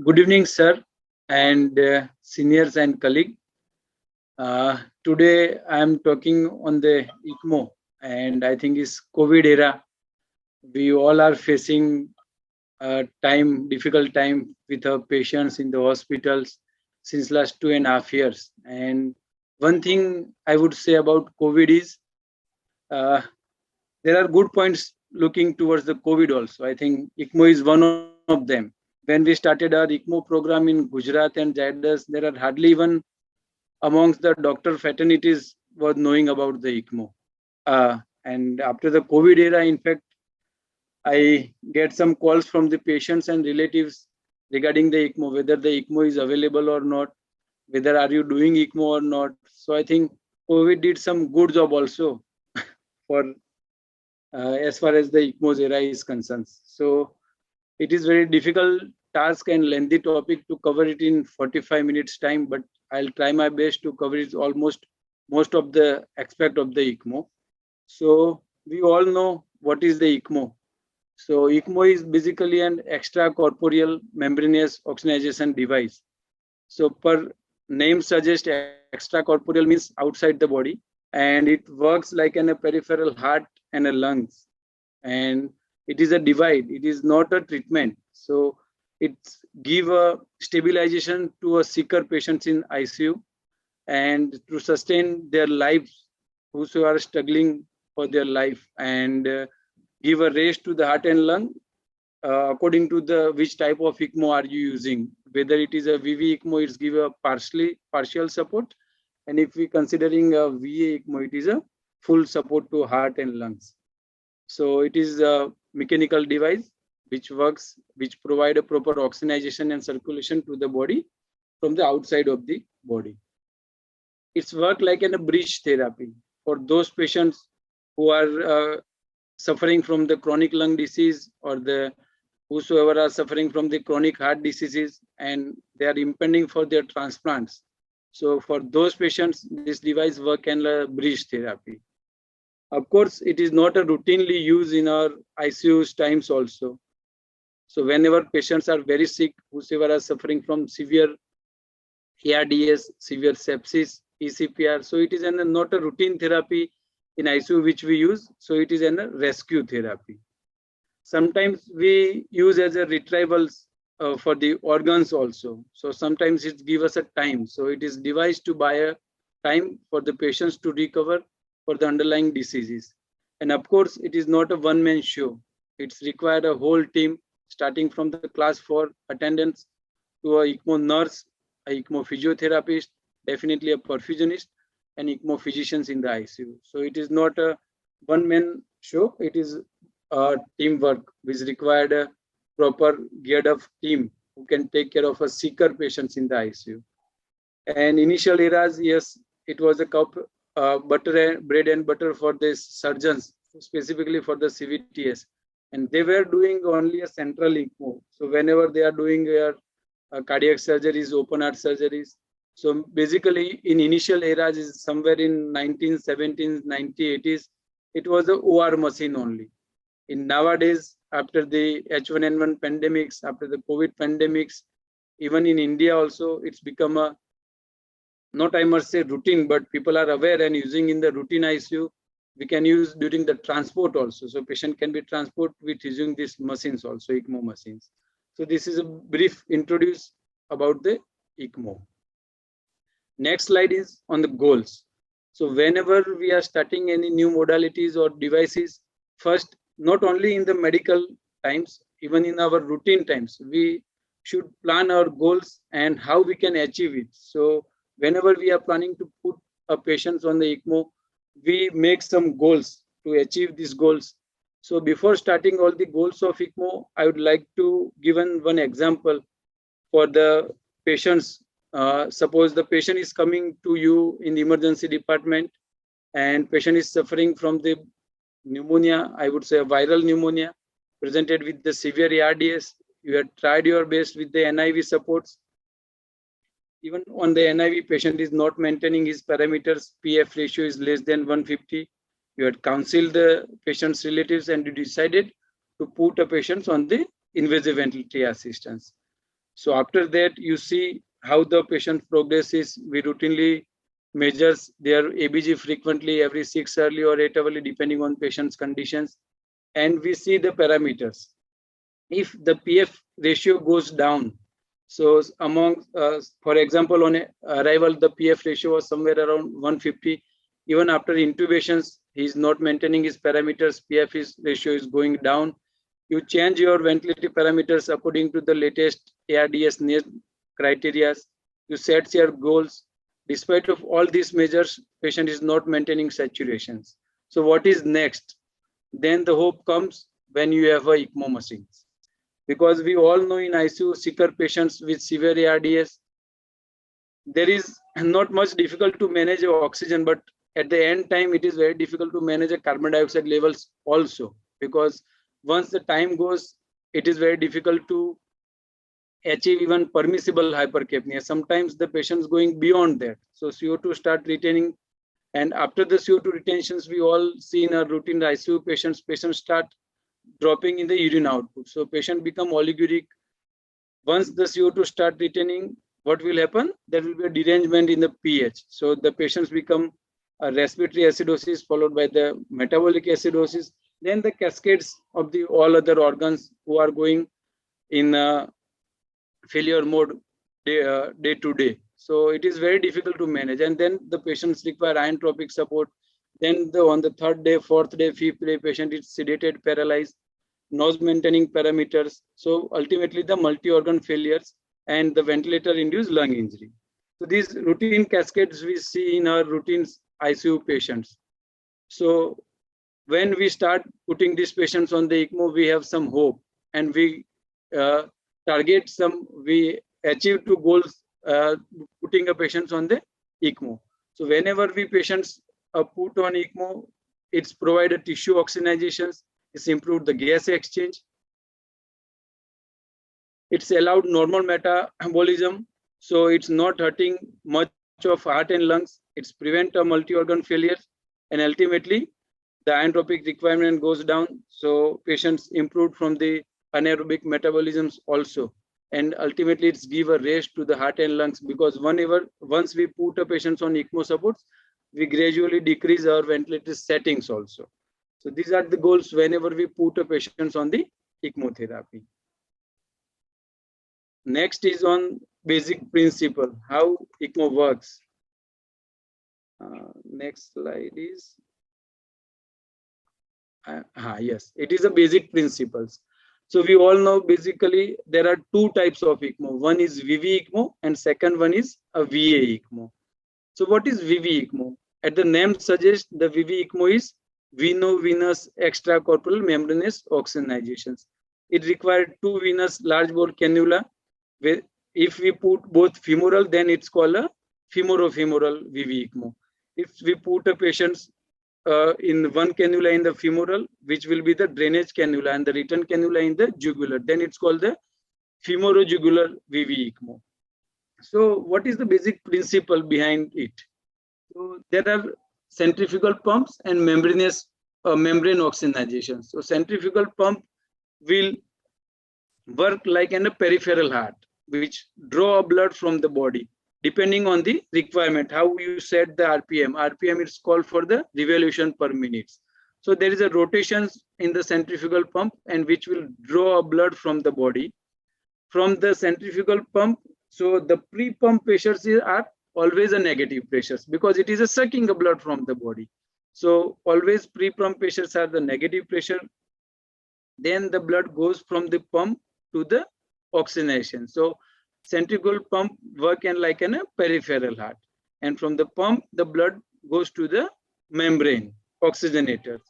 Good evening, sir, and seniors and colleagues. Today I am talking on the ECMO, and I think it's COVID era. We all are facing difficult time with our patients in the hospitals since last 2.5 years. And one thing I would say about COVID is uh, there are good points looking towards the COVID also. I think ECMO is one of them. When we started our ECMO program in Gujarat and Zydus, there are hardly even amongst the doctor fraternities was knowing about the ECMO. And after the COVID era, in fact, I get some calls from the patients and relatives regarding the ECMO, whether the ECMO is available or not, whether are you doing ECMO or not. So I think COVID did some good job also for as far as the ECMO's era is concerned. So it is very difficult task and lengthy topic to cover it in 45 minutes time, but I'll try my best to cover it almost most of the aspect of the ECMO. So we all know what is the ECMO. So ECMO is basically an extracorporeal membranous oxygenation device. So per name suggests extracorporeal means outside the body, and it works like a peripheral heart and a lungs. And it is a device, it is not a treatment. So it give a stabilization to a sicker patients in ICU and to sustain their lives, who are struggling for their life, and give a rest to the heart and lung according to the which type of ECMO are you using. Whether it is a VV ECMO, it's give a partial support, and if we considering a VA ECMO, it is a full support to heart and lungs. So it is a mechanical device which provide a proper oxygenation and circulation to the body from the outside of the body. It's work like a bridge therapy for those patients who are suffering from the chronic lung disease, or the whosoever are suffering from the chronic heart diseases and they are impending for their transplants. So for those patients, this device work and bridge therapy. Of course, it is not a routinely used in our ICU times also. So whenever patients are very sick, whosoever are suffering from severe ARDS, severe sepsis, ECPR, so it is not a routine therapy in ICU which we use. So it is a rescue therapy. Sometimes we use as a retrievals for the organs also. So sometimes it gives us a time. So it is devised to buy a time for the patients to recover for the underlying diseases. And of course, it is not a one-man show. It's required a whole team, starting from the class 4 attendants to a ECMO nurse, a ECMO physiotherapist, definitely a perfusionist, and ECMO physicians in the ICU. So it is not a one-man show. It is a teamwork which required a proper geared up team who can take care of a sicker patients in the ICU. And initial eras, yes, it was a bread and butter for the surgeons, specifically for the CVTS. And they were doing only a central ECMO. So whenever they are doing their cardiac surgeries, open heart surgeries. So basically in initial eras, is somewhere in 1970s, 1980s, it was a OR machine only. In nowadays, after the H1N1 pandemics, after the COVID pandemics, even in India also, it's become a, not I must say routine, but people are aware and using in the routine ICU. We can use during the transport also. So patient can be transported with using these machines also, ECMO machines. So this is a brief introduce about the ECMO. Next slide is on the goals. So whenever we are starting any new modalities or devices, first, not only in the medical times, even in our routine times, we should plan our goals and how we can achieve it. So whenever we are planning to put a patient on the ECMO, we make some goals to achieve these goals. So before starting all the goals of ECMO, I would like to give one example for the patients. Suppose the patient is coming to you in the emergency department and patient is suffering from the pneumonia, I would say a viral pneumonia, presented with the severe ARDS. You have tried your best with the NIV supports. Even on the NIV, patient is not maintaining his parameters. PF ratio is less than 150. You had counseled the patient's relatives and you decided to put a patient on the invasive ventilatory assistance. So after that, you see how the patient progresses. We routinely measures their ABG frequently every 6 hourly or 8 hourly, depending on patient's conditions. And we see the parameters. If the PF ratio goes down, so among, for example, on arrival, the PF ratio was somewhere around 150. Even after intubations, he is not maintaining his parameters. PF ratio is going down. You change your ventilative parameters according to the latest ARDS need criteria. You set your goals. Despite of all these measures, patient is not maintaining saturations. So what is next? Then the hope comes when you have a ECMO machines. Because we all know in ICU, sicker patients with severe ARDS, there is not much difficult to manage oxygen, but at the end time, it is very difficult to manage a carbon dioxide levels also, because once the time goes, it is very difficult to achieve even permissible hypercapnia. Sometimes the patient's going beyond that. So CO2 start retaining, and after the CO2 retentions, we all see in our routine ICU patients start dropping in the urine output. So patient become oliguric. Once the CO2 start retaining, what will happen? There will be a derangement in the pH. So the patients become a respiratory acidosis followed by the metabolic acidosis. Then the cascades of the all other organs who are going in failure mode day to day. So it is very difficult to manage. And then the patients require inotropic support. Then on the third day, fourth day, fifth day, patient is sedated, paralyzed, nose maintaining parameters. So ultimately the multi-organ failures and the ventilator-induced lung injury. So these routine cascades we see in our routine ICU patients. So when we start putting these patients on the ECMO, we have some hope, and we target we achieve two goals putting a patients on the ECMO. So whenever we patients put on ECMO, it's provided tissue oxygenations, it's improved the gas exchange, it's allowed normal metabolism, so it's not hurting much of heart and lungs, it's prevent a multi-organ failure, and ultimately the inotropic requirement goes down, so patients improved from the anaerobic metabolisms also, and ultimately it's give a rest to the heart and lungs, because once we put a patients on ECMO supports, we gradually decrease our ventilator settings also. So these are the goals whenever we put a patients on the ECMO therapy. Next is on basic principle, how ECMO works. Next slide is, yes, it is a basic principles. So we all know basically there are two types of ECMO. One is VV ECMO and second one is a VA ECMO. So what is VV ECMO? At the name suggests, the VV ECMO is veno-venous extracorporeal membranous oxygenations. It requires two venous large bore cannula. If we put both femoral, then it's called a femoro-femoral VV ECMO. If we put a patient's in one cannula in the femoral, which will be the drainage cannula, and the return cannula in the jugular, then it's called the femorojugular VV ECMO. So what is the basic principle behind it? So there are centrifugal pumps and membranous membrane oxygenation. So centrifugal pump will work like in a peripheral heart, which draw blood from the body depending on the requirement, how you set the RPM. RPM is called for the revolution per minute. So there is a rotation in the centrifugal pump, and which will draw blood from the body. From the centrifugal pump, so the pre-pump pressures are always a negative pressures, because it is a sucking the blood from the body. So always pre-pump pressures are the negative pressure. Then the blood goes from the pump to the oxygenation. So centrifugal pump work like in a peripheral heart, and from the pump the blood goes to the membrane oxygenators.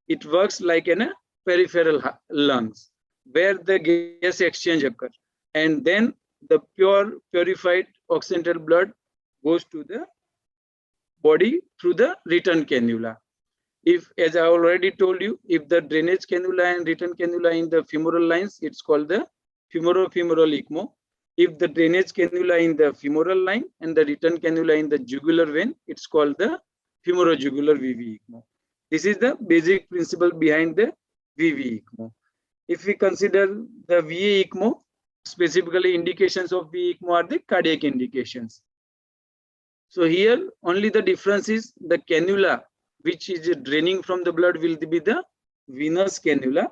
It works like in a peripheral lungs, where the gas exchange occurs, and then the purified oxygenated blood goes to the body through the return cannula. If, as I already told you, if the drainage cannula and return cannula in the femoral lines, it's called the femoro-femoral ECMO. If the drainage cannula in the femoral line and the return cannula in the jugular vein, it's called the femorojugular VV ECMO. This is the basic principle behind the VV ECMO. If we consider the VA ECMO, specifically indications of ECMO are the cardiac indications. So here only the difference is the cannula which is draining from the blood will be the venous cannula.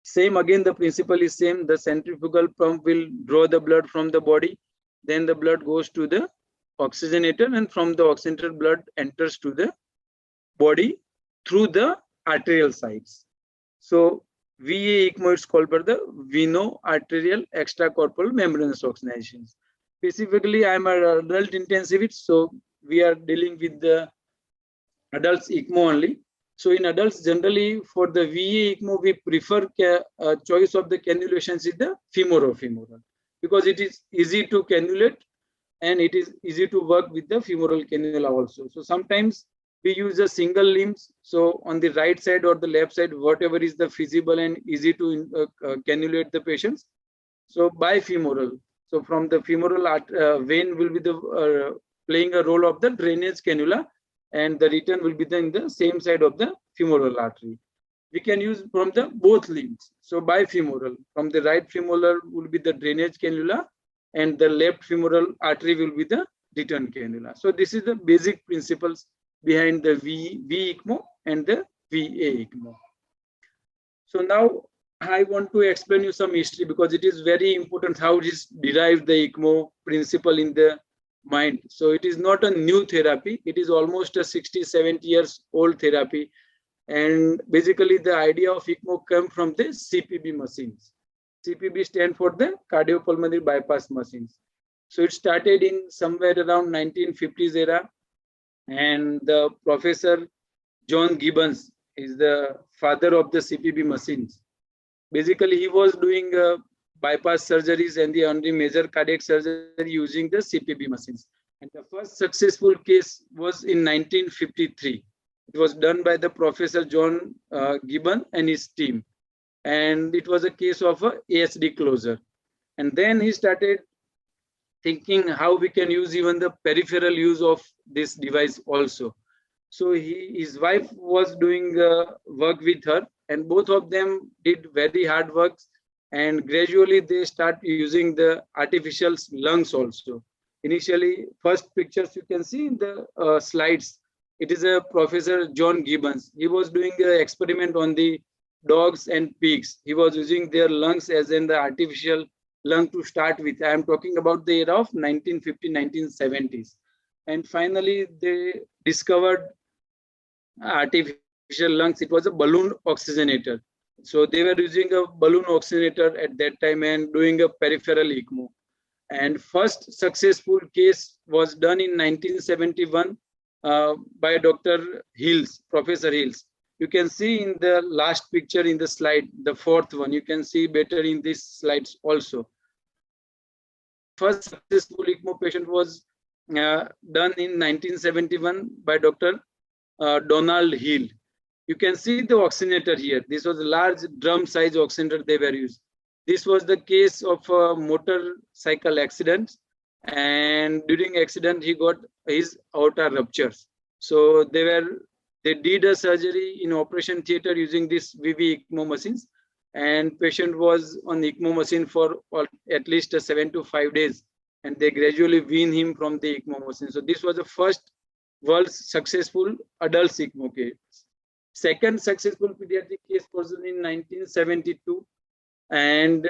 Same again, the principle is same. The centrifugal pump will draw the blood from the body. Then the blood goes to the oxygenator, and from the oxygenator blood enters to the body through the arterial sites. So VA ECMO is called by the veno-arterial extracorporeal membranous oxygenation. Specifically, I am an adult intensivist, so we are dealing with the adults ECMO only. So in adults, generally for the VA ECMO, we prefer choice of the cannulations is the femoral, because it is easy to cannulate and it is easy to work with the femoral cannula also. So sometimes we use a single limbs. So on the right side or the left side, whatever is the feasible and easy to cannulate the patients. So bifemoral. So from the femoral vein will be the playing a role of the drainage cannula, and the return will be in the same side of the femoral artery. We can use from the both limbs. So bifemoral, from the right femoral will be the drainage cannula, and the left femoral artery will be the return cannula. So this is the basic principles behind the V ECMO and the VA ECMO. So now I want to explain you some history, because it is very important how it is derived, the ECMO principle in the mind. So it is not a new therapy. It is almost a 60-70 years old therapy. And basically the idea of ECMO came from the CPB machines. CPB stand for the cardiopulmonary bypass machines. So it started in somewhere around 1950s era. And the Professor John Gibbons is the father of the CPB machines. Basically, he was doing bypass surgeries and the only major cardiac surgery using the CPB machines. And the first successful case was in 1953. It was done by the Professor John Gibbon and his team. And it was a case of a ASD closure. And then he started thinking how we can use even the peripheral use of this device also. So his wife was doing work with her, and both of them did very hard work, and gradually they start using the artificial lungs also. Initially, first pictures you can see in the slides, it is a Professor John Gibbons. He was doing an experiment on the dogs and pigs. He was using their lungs as in the artificial lung to start with. I am talking about the era of 1950, 1970s. And finally, they discovered artificial lungs. It was a balloon oxygenator. So they were using a balloon oxygenator at that time and doing a peripheral ECMO. And first successful case was done in 1971 by Dr. Hills, Professor Hills. You can see in the last picture in the slide, the fourth one, you can see better in these slides also. First successful ECMO patient was done in 1971 by Dr. Donald Hill. You can see the oxygenator here. This was a large drum size oxygenator they were used. This was the case of a motorcycle accident, and during accident he got his aorta ruptures. So they did a surgery in operation theater using this VV ECMO machines, and patient was on ECMO machine for at least 7 to 5 days, and they gradually wean him from the ECMO machine. So this was the first world's successful adult ECMO case. Second successful pediatric case was in 1972, and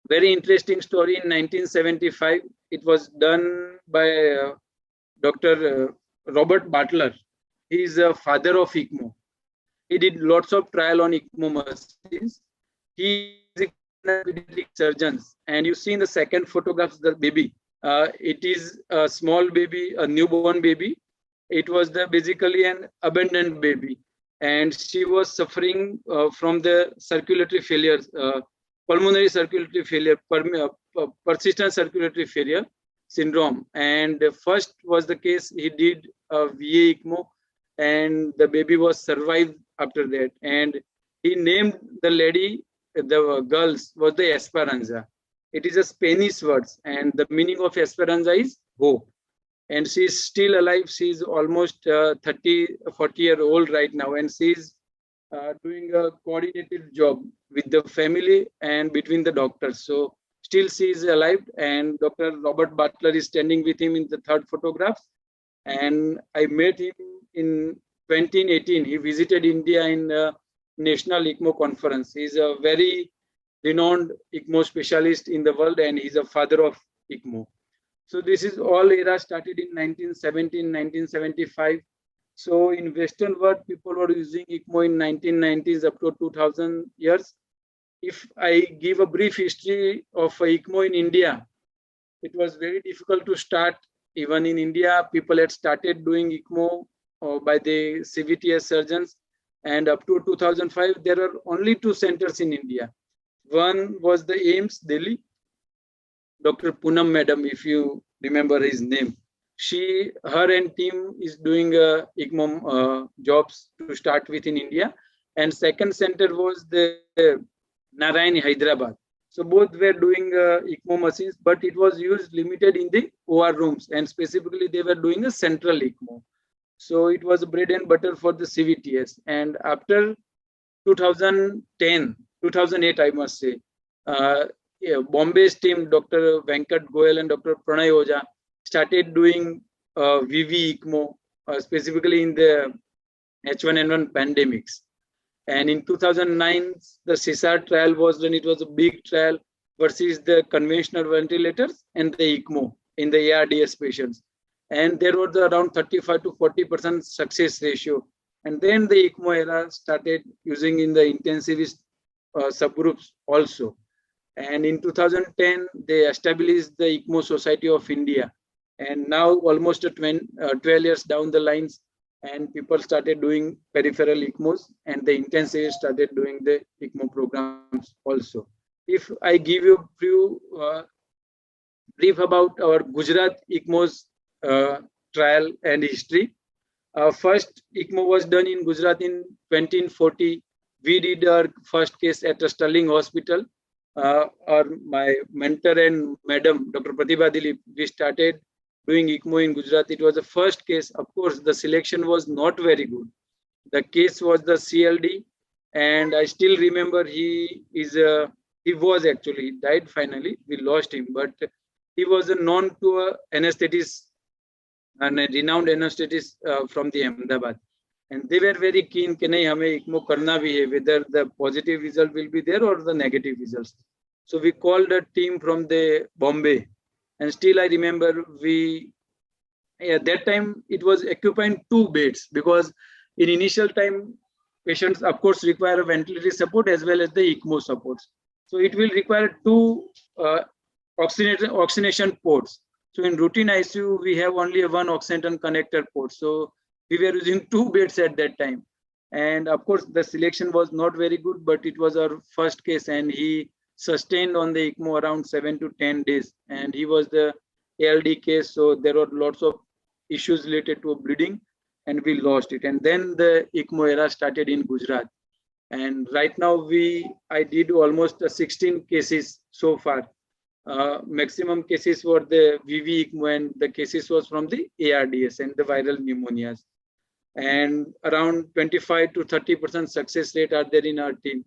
very interesting story. In 1975, it was done by Dr. Robert Butler. He is a father of ECMO. He did lots of trial on ECMO machines. He is a pediatric surgeon, and you see in the second photograph the baby. It is a small baby, a newborn baby. It was basically an abandoned baby, and she was suffering from the circulatory failure, pulmonary circulatory failure, persistent circulatory failure syndrome. And first was the case, he did a VA ECMO, and the baby was survived after that. And he named the lady, the girls, was the Esperanza. It is a Spanish word, and the meaning of Esperanza is hope. And she is still alive. She is almost 40-year-old right now, and she is doing a coordinated job with the family and between the doctors. So still she is alive, and Dr. Robert Butler is standing with him in the third photograph. And I met him in 2018. He visited India in a National ECMO conference. He's a very renowned ECMO specialist in the world, and he's a father of ECMO. So this is all era started in 1917, 1975. So in Western world, people were using ECMO in 1990s up to 2000 years. If I give a brief history of ECMO in India, it was very difficult to start. Even in India, people had started doing ECMO by the CVTS surgeons. And up to 2005, there were only 2 centers in India. One was the AIMS, Delhi. Dr. Poonam Madam, if you remember his name. Her and team is doing ECMO jobs to start with in India. And second center was the Narayan, Hyderabad. So both were doing ECMO machines, but it was used limited in the OR rooms, and specifically they were doing a central ECMO. So it was bread and butter for the CVTS. And after 2010, 2008, I must say, Bombay's team, Dr. Venkat Goyal and Dr. Pranay Oja, started doing VV ECMO, specifically in the H1N1 pandemics. And in 2009, the CSAR trial was done. It was a big trial versus the conventional ventilators and the ECMO in the ARDS patients. And there was around 35 to 40% success ratio. And then the ECMO era started using in the intensivist subgroups also. And in 2010, they established the ECMO Society of India. And now almost 12 years down the lines, and people started doing peripheral ECMOs, and the intensivists started doing the ECMO programs also. If I give you a brief about our Gujarat ECMO's trial and history. First ECMO was done in Gujarat in 2040. We did our first case at a Sterling hospital. My mentor and madam, Dr. Pratibha Dilip, we started doing ECMO in Gujarat. It was the first case. Of course, the selection was not very good. The case was the CLD, and I still remember he was actually died finally. We lost him, but he was known to a anesthetist and a renowned anesthetist from the Ahmedabad. And they were very keen कि नहीं हमें ECMO करना भी है, whether the positive result will be there or the negative results. So we called a team from the Bombay, and still I remember at that time it was occupying 2 beds, because in initial time patients of course require a ventilatory support as well as the ECMO supports. So it will require 2 oxygenation ports. So in routine ICU we have only one oxygen connector port. So we were using 2 beds at that time. And of course, the selection was not very good, but it was our first case, and he sustained on the ECMO around 7 to 10 days. And he was the ALD case, so there were lots of issues related to bleeding, and we lost it. And then the ECMO era started in Gujarat. And right now, I did almost 16 cases so far. Maximum cases were the VV ECMO, and the cases was from the ARDS and the viral pneumonias. And around 25 to 30% success rate are there in our team.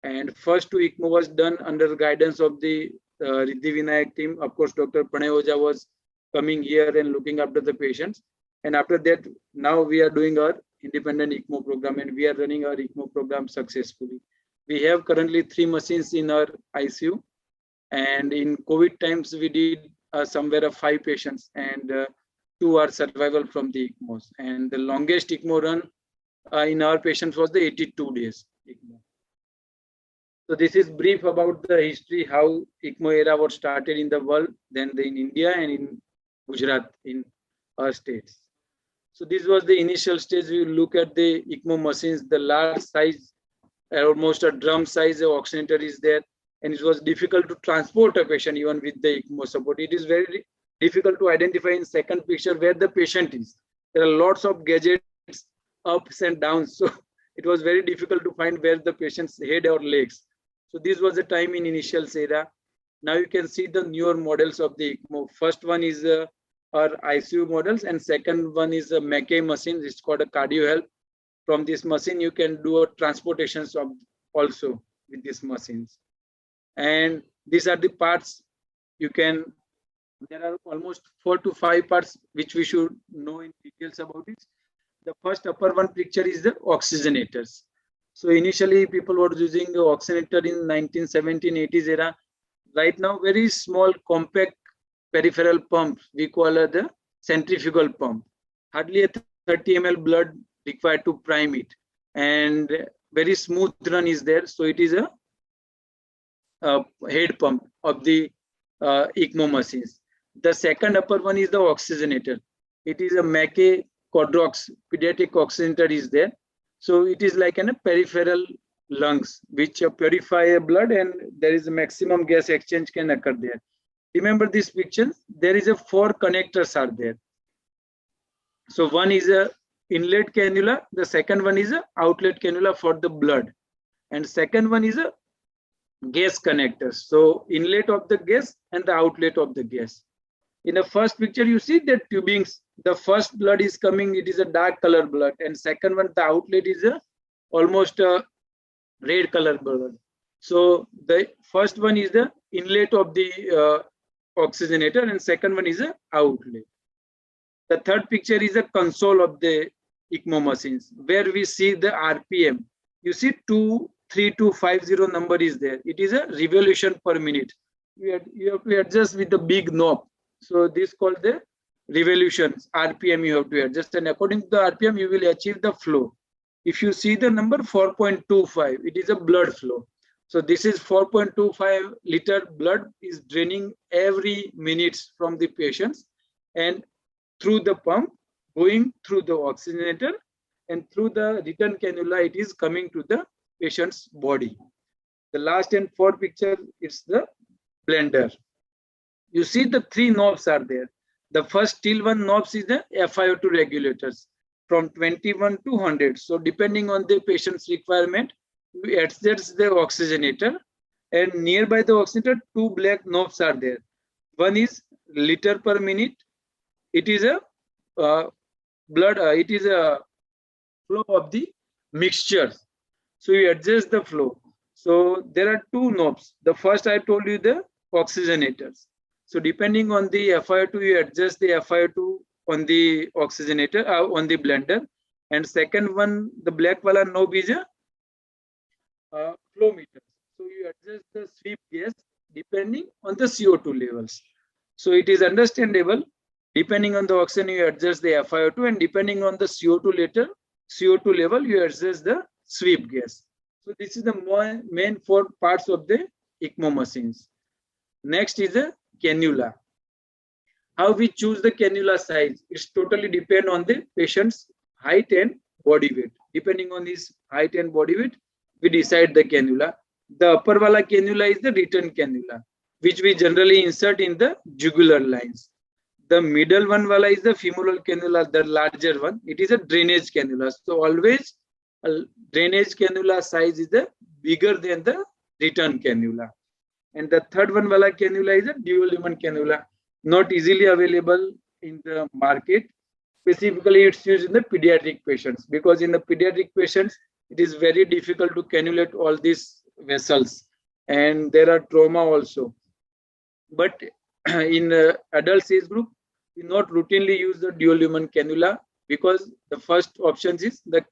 And first 2 ECMO was done under the guidance of the Riddhi Vinayak team. Of course, Dr. Pranay Oja was coming here and looking after the patients. And after that, now we are doing our independent ECMO program, and we are running our ECMO program successfully. We have currently 3 machines in our ICU. And in COVID times, we did somewhere of 5 patients, and 2 are survival from the ECMOs. And the longest ECMO run in our patients was the 82 days ECMO. So this is brief about the history, how ECMO era was started in the world, then in India and in Gujarat, in our states. So this was the initial stage. We look at the ECMO machines, the large size, almost a drum size of oxygenator is there. And it was difficult to transport a patient even with the ECMO support. It is very difficult to identify in second picture where the patient is. There are lots of gadgets, ups and downs. So it was very difficult to find where the patient's head or legs. So this was the time in initial era. Now you can see the newer models of the ECMO. First one is our ICU models, and second one is a Mackay machine. It's called a cardio help. From this machine, you can do a transportations of also with these machines. And these are the parts there are almost 4 to 5 parts which we should know in details about it. The first upper one picture is the oxygenators. So initially people were using the oxygenator in 1970s era. Right now, very small compact peripheral pump, we call it the centrifugal pump. Hardly a 30 ml blood required to prime it. And very smooth run is there. So it is a head pump of the ECMO machines. The second upper one is the oxygenator. It is a Mackay Quadrox pediatric oxygenator is there. So it is like a peripheral lungs which purify blood, and there is a maximum gas exchange can occur there. Remember this picture, there is a 4 connectors are there. So one is a inlet cannula, the second one is a outlet cannula for the blood, and second one is a gas connector. So inlet of the gas and the outlet of the gas. In the first picture, you see the tubings. The first blood is coming, it is a dark color blood, and second one, the outlet is a almost a red color blood. So the first one is the inlet of the oxygenator, and second one is a outlet. The third picture is a console of the ECMO machines, where we see the RPM. You see 23250 number is there. It is a revolution per minute. You have to adjust with the big knob. So this called the revolutions, RPM you have to adjust, and according to the RPM you will achieve the flow. If you see the number 4.25, it is a blood flow. So this is 4.25 liter blood is draining every minute from the patients, and through the pump, going through the oxygenator, and through the return cannula, it is coming to the patient's body. The last and fourth picture is the blender. You see the 3 knobs are there. The first till one knobs is the FiO2 regulators from 21 to 100. So depending on the patient's requirement, we adjust the oxygenator, and nearby the oxygenator 2 black knobs are there. One is liter per minute. It is a it is a flow of the mixture. So you adjust the flow. So there are 2 knobs. The first I told you the oxygenators. So depending on the FiO2, you adjust the FiO2 on the oxygenator, on the blender. And second one, the black wala knob is a flow meter. So you adjust the sweep gas depending on the CO2 levels. So it is understandable. Depending on the oxygen, you adjust the FiO2, and depending on the CO2 level, you adjust the sweep gas. So this is the main 4 parts of the ECMO machines. Next is the cannula. How we choose the cannula size? It's totally depend on the patient's height and body weight. Depending on his height and body weight, we decide the cannula. The upper wala cannula is the return cannula, which we generally insert in the jugular lines. The middle one wala is the femoral cannula, the larger one. It is a drainage cannula. So always a drainage cannula size is the bigger than the return cannula. And the third one wala cannula is a dual lumen cannula, not easily available in the market. Specifically, it's used in the pediatric patients, because in the pediatric patients, it is very difficult to cannulate all these vessels, and there are trauma also. But in adult age group, we not routinely use the dual lumen cannula, because the first option is the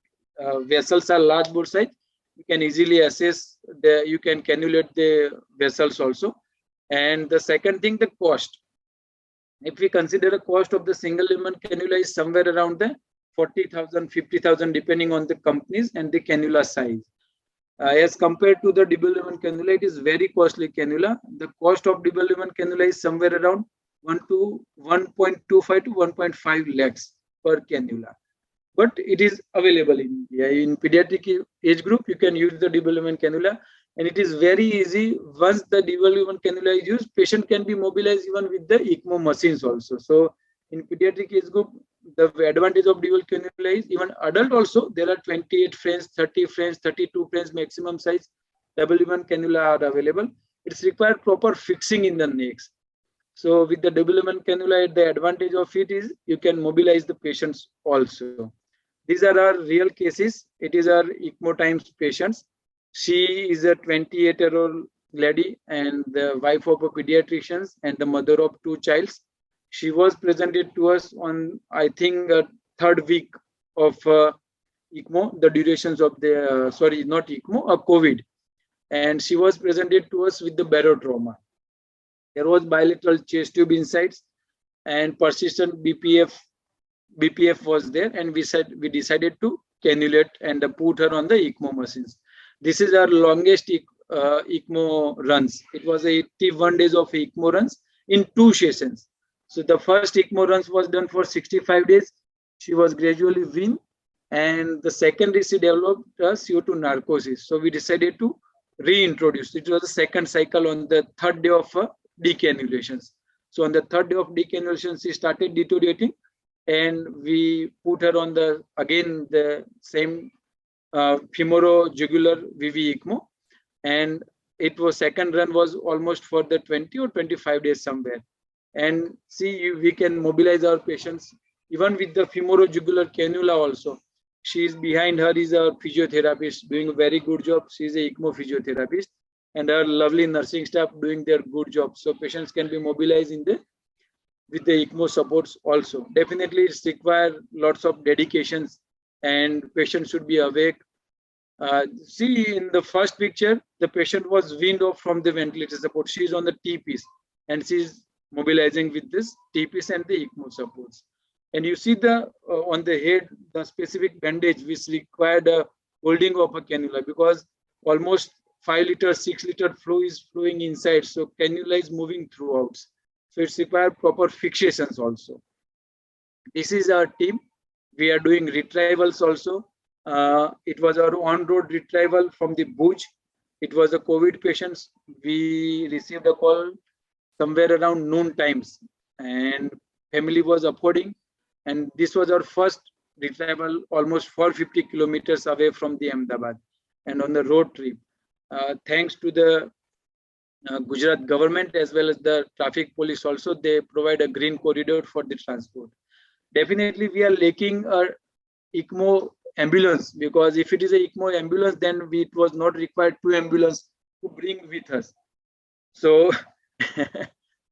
vessels are large bore size. You can easily assess you can cannulate the vessels also. And the second thing, the cost. If we consider the cost of the single lumen cannula is somewhere around the 40,000, 50,000, depending on the companies and the cannula size. As compared to the double lumen cannula, it is very costly cannula. The cost of double lumen cannula is somewhere around 1.25 to 1.5 lakhs per cannula. But it is available in India. In pediatric age group, you can use the double lumen cannula, and it is very easy. Once the double lumen cannula is used, patient can be mobilized even with the ECMO machines also. So in pediatric age group, the advantage of dual cannula is even adult also. There are 28 frames, 30 frames, 32 frames maximum size double lumen cannula are available. It's required proper fixing in the necks. So with the double lumen cannula, the advantage of it is you can mobilize the patients also. These are our real cases. It is our ECMO times patients. She is a 28-year-old lady and the wife of a pediatrician and the mother of 2 childs. She was presented to us on, I think, third week of ECMO, the durations of the, sorry, not ECMO, COVID. And she was presented to us with the barotrauma. There was bilateral chest tube insides and persistent BPF was there, and we decided to cannulate and put her on the ECMO machines. This is our longest ECMO runs. It was 81 days of ECMO runs in 2 sessions. So the first ECMO runs was done for 65 days. She was gradually weaned, and the second she developed CO2 narcosis. So we decided to reintroduce. It was the second cycle on the 3rd day of decannulations. So on the 3rd day of decannulation, she started deteriorating, and we put her on the same femorojugular VV ECMO, and it was second run was almost for the 20 or 25 days somewhere. And see, we can mobilize our patients even with the femorojugular cannula also. She is behind her is a physiotherapist doing a very good job. She is a ECMO physiotherapist, and our lovely nursing staff doing their good job. So patients can be mobilized with the ECMO supports also. Definitely it's require lots of dedications, and patient should be awake. See, in the first picture, the patient was weaned off from the ventilator support. She is on the T-piece, and she is mobilizing with this T-piece and the ECMO supports. And you see the on the head, the specific bandage which required a holding of a cannula, because almost 5 liter, 6 liter flow is flowing inside. So cannula is moving throughout. So it's required proper fixations also. This is our team. We are doing retrievals also. It was our on-road retrieval from the Bhuj. It was a COVID patients. We received a call somewhere around noon times, and family was affording. And this was our first retrieval, almost 450 kilometers away from the Ahmedabad, and on the road trip. Thanks to the Gujarat government as well as the traffic police also, they provide a green corridor for the transport. Definitely we are lacking a ECMO ambulance, because if it is a ECMO ambulance, then it was not required 2 ambulances to bring with us. So,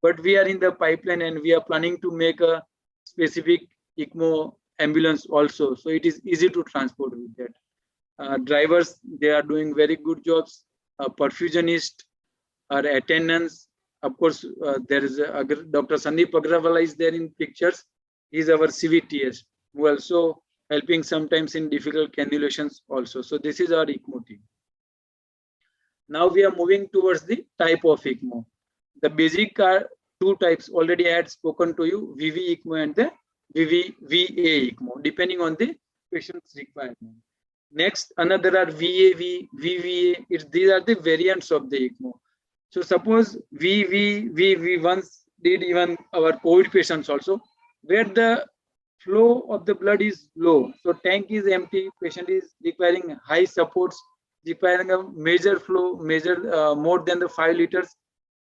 but we are in the pipeline, and we are planning to make a specific ECMO ambulance also. So it is easy to transport with that. Drivers, they are doing very good jobs. Perfusionist, our attendants, of course, there is Dr. Sandeep Agrawala is there in pictures. He is our CVTS, who also helping sometimes in difficult cannulations also. So this is our ECMO team. Now we are moving towards the type of ECMO. The basic are 2 types. Already I had spoken to you, VV ECMO and the VVA ECMO, depending on the patient's requirement. Next, another are VAV, VVA. These are the variants of the ECMO. So suppose we once did even our COVID patients also, where the flow of the blood is low. So tank is empty, patient is requiring high supports, requiring a major flow, more than the 5 liters.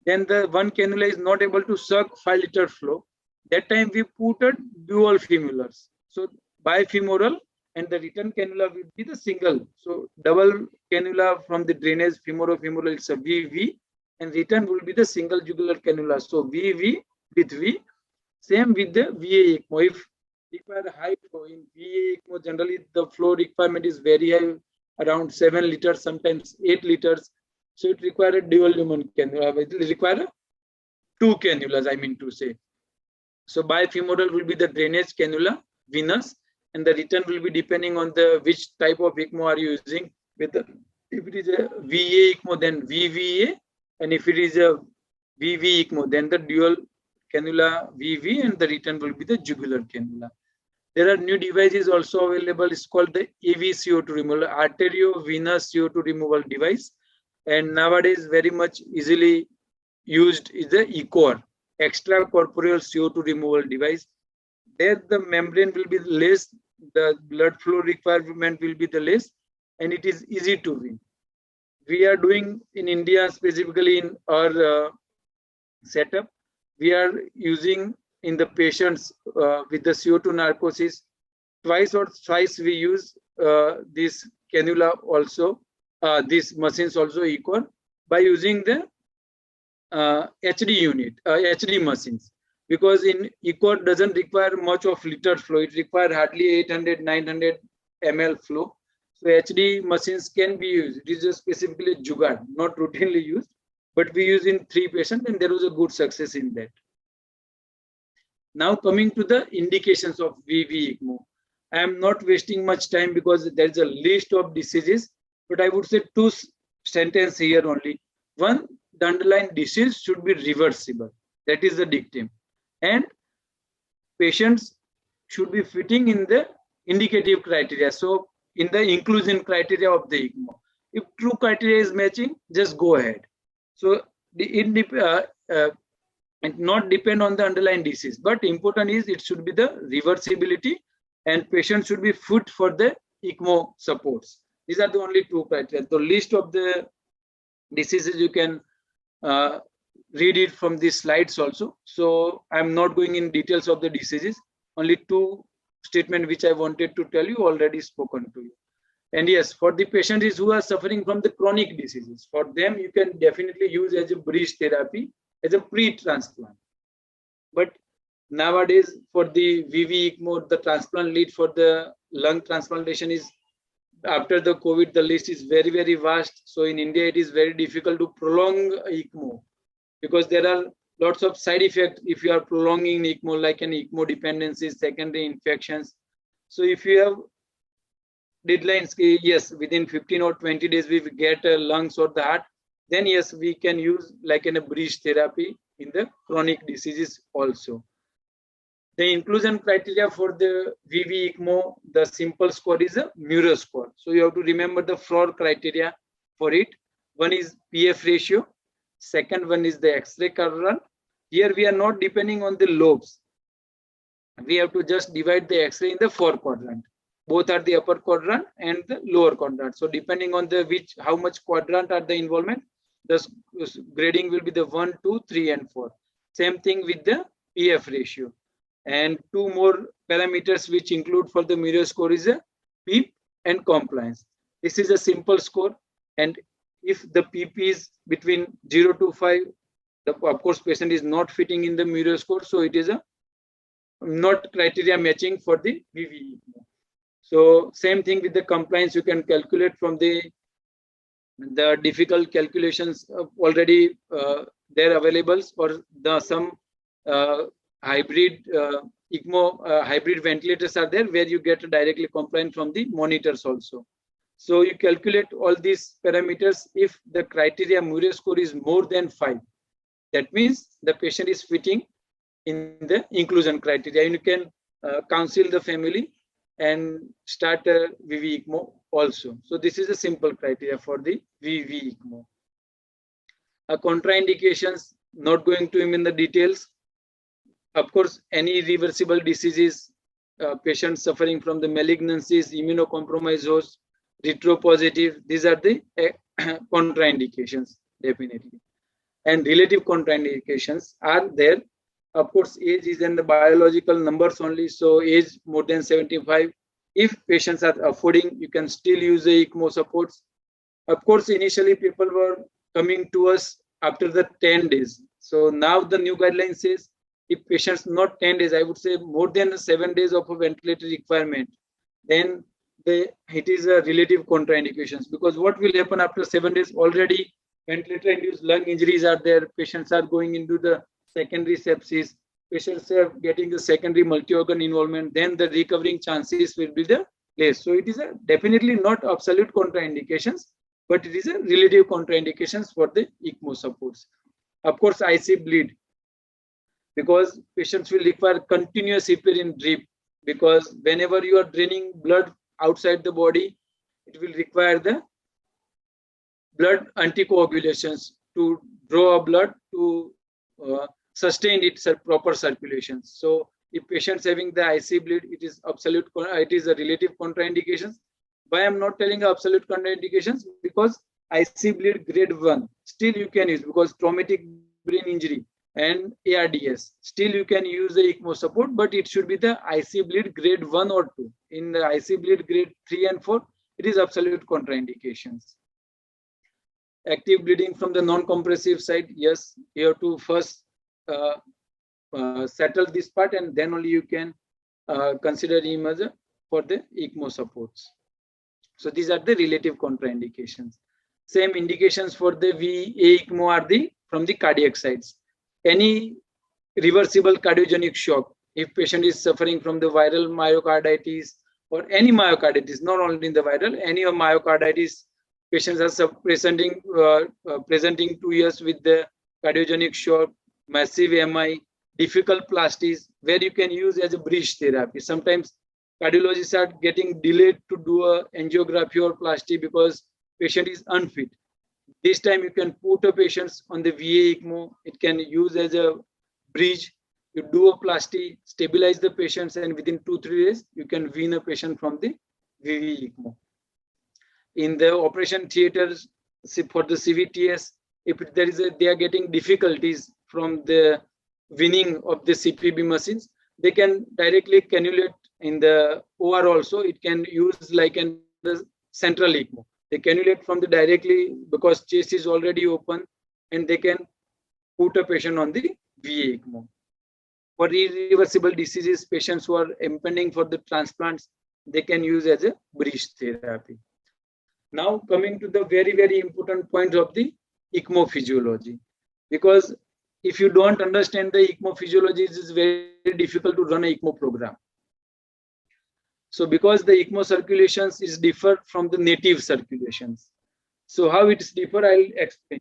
Then the one cannula is not able to suck 5 liter flow. That time we put a dual femurals. So bifemoral, and the return cannula will be the single. So double cannula from the drainage femoral, it's a VV, and return will be the single jugular cannula. So VV with V. Same with the VA ECMO. If require high flow in VA ECMO, generally the flow requirement is very high, around 7 liters, sometimes 8 liters. So it requires a dual lumen cannula. It will require 2 cannulas, I mean to say. So bifemoral will be the drainage cannula, venous, and the return will be depending on the which type of ECMO are you using. With the, if it is a VA ECMO, then VVA, and if it is a VV ECMO, then the dual cannula VV, and the return will be the jugular cannula. There are new devices also available. It's called the AV CO2 removal, arteriovenous CO2 removal device. And nowadays, very much easily used is the ECOR, extracorporeal CO2 removal device. There the membrane will be less, the blood flow requirement will be the less, and it is easy to win. We are doing in India, specifically in our setup, we are using in the patients with the CO2 narcosis, twice or thrice we use this cannula also, these machines also ECOR. by using the HD unit, HD machines, because in ECMO doesn't require much of liter flow. It requires hardly 800, 900 ml flow. So HD machines can be used. It is just specifically Jugaad, not routinely used, but we use in 3 patients, and there was a good success in that. Now coming to the indications of VV ECMO. I am not wasting much time because there is a list of diseases, but I would say 2 sentences here only. One, the underlying disease should be reversible. That is the dictum. And patients should be fitting in the indicative criteria. So in the inclusion criteria of the ECMO. If true criteria is matching, just go ahead. So and not depend on the underlying disease, but important is it should be the reversibility, and patient should be fit for the ECMO supports. These are the only 2 criteria. The list of the diseases you can read it from these slides also. So I'm not going in details of the diseases. Only 2 statements which I wanted to tell you already spoken to you. And yes, for the patients who are suffering from the chronic diseases, for them you can definitely use as a bridge therapy, as a pre-transplant. But nowadays for the VV ECMO, the transplant lead for the lung transplantation is, after the COVID, the list is very, very vast. So in India, it is very difficult to prolong ECMO because there are lots of side effects if you are prolonging ECMO, like an ECMO dependency, secondary infections. So if you have deadlines, yes, within 15 or 20 days, we get lungs or the heart, then yes, we can use like in a bridge therapy in the chronic diseases also. The inclusion criteria for the VV ECMO, the simple score is a Muro score. So you have to remember the 4 criteria for it. One is PF ratio. Second one is the X-ray quadrant. Here we are not depending on the lobes. We have to just divide the X-ray in the 4 quadrant. Both are the upper quadrant and the lower quadrant. So depending on the how much quadrant are the involvement, the grading will be the 1, 2, 3, and 4. Same thing with the PF ratio. And 2 more parameters which include for the Muro score is a PEEP and compliance. This is a simple score, and if the PEEP is between 0 to 5, of course patient is not fitting in the Muro score, so it is a not criteria matching for the VV ECMO. So same thing with the compliance, you can calculate from the difficult calculations already there available for the some hybrid ECMO hybrid ventilators are there where you get directly compliant from the monitors also. So you calculate all these parameters. If the criteria Muro score is more than 5, that means the patient is fitting in the inclusion criteria, and you can counsel the family and start a VV ECMO also. So this is a simple criteria for the VV ECMO. Contraindications, not going to him in the details. Of course, any reversible diseases, patients suffering from the malignancies, immunocompromised host, retropositive, these are the contraindications, definitely. And relative contraindications are there. Of course, age is in the biological numbers only. So age more than 75. If patients are affording, you can still use the ECMO supports. Of course, initially people were coming to us after the 10 days. So now the new guideline says if patients not 10 days, I would say more than 7 days of a ventilator requirement, then it is a relative contraindications, because what will happen after 7 days? Already ventilator-induced lung injuries are there. Patients are going into the secondary sepsis. Patients are getting the secondary multi-organ involvement. Then the recovering chances will be the less. So it is definitely not absolute contraindications, but it is a relative contraindications for the ECMO supports. Of course, IC bleed, because patients will require continuous heparin drip, because whenever you are draining blood outside the body, it will require the blood anticoagulations to draw blood to sustain its proper circulation. So if patients having the IC bleed, it is a relative contraindications. Why I'm not telling absolute contraindications? Because IC bleed grade 1 still you can use, because traumatic brain injury and ARDS, still you can use the ECMO support, but it should be the IC bleed grade 1 or 2. In the IC bleed grade 3 and 4, it is absolute contraindications. Active bleeding from the non-compressive side, yes, you have to first settle this part, and then only you can consider him as for the ECMO supports. So these are the relative contraindications. Same indications for the VA ECMO are from the cardiac sides. Any reversible cardiogenic shock, if patient is suffering from the viral myocarditis or any myocarditis, not only in the viral, any of myocarditis, patients are presenting 2 years with the cardiogenic shock, massive MI, difficult plasties, where you can use as a bridge therapy. Sometimes cardiologists are getting delayed to do a angiography or plasty because patient is unfit. This time you can put a patient on the VA ECMO. It can use as a bridge. You do a plasty, stabilize the patients, and within 2-3 days you can wean a patient from the VA ECMO. In the operation theaters for the CVTS, if there is they are getting difficulties from the weaning of the CPB machines, they can directly cannulate in the OR also. It can use like in the central ECMO. They cannulate from the directly because chest is already open, and they can put a patient on the VA ECMO. For irreversible diseases, patients who are impending for the transplants, they can use as a bridge therapy. Now coming to the very, very important point of the ECMO physiology, because if you don't understand the ECMO physiology, it is very difficult to run an ECMO program. So because the ECMO circulations is different from the native circulations. So how it is different, I'll explain.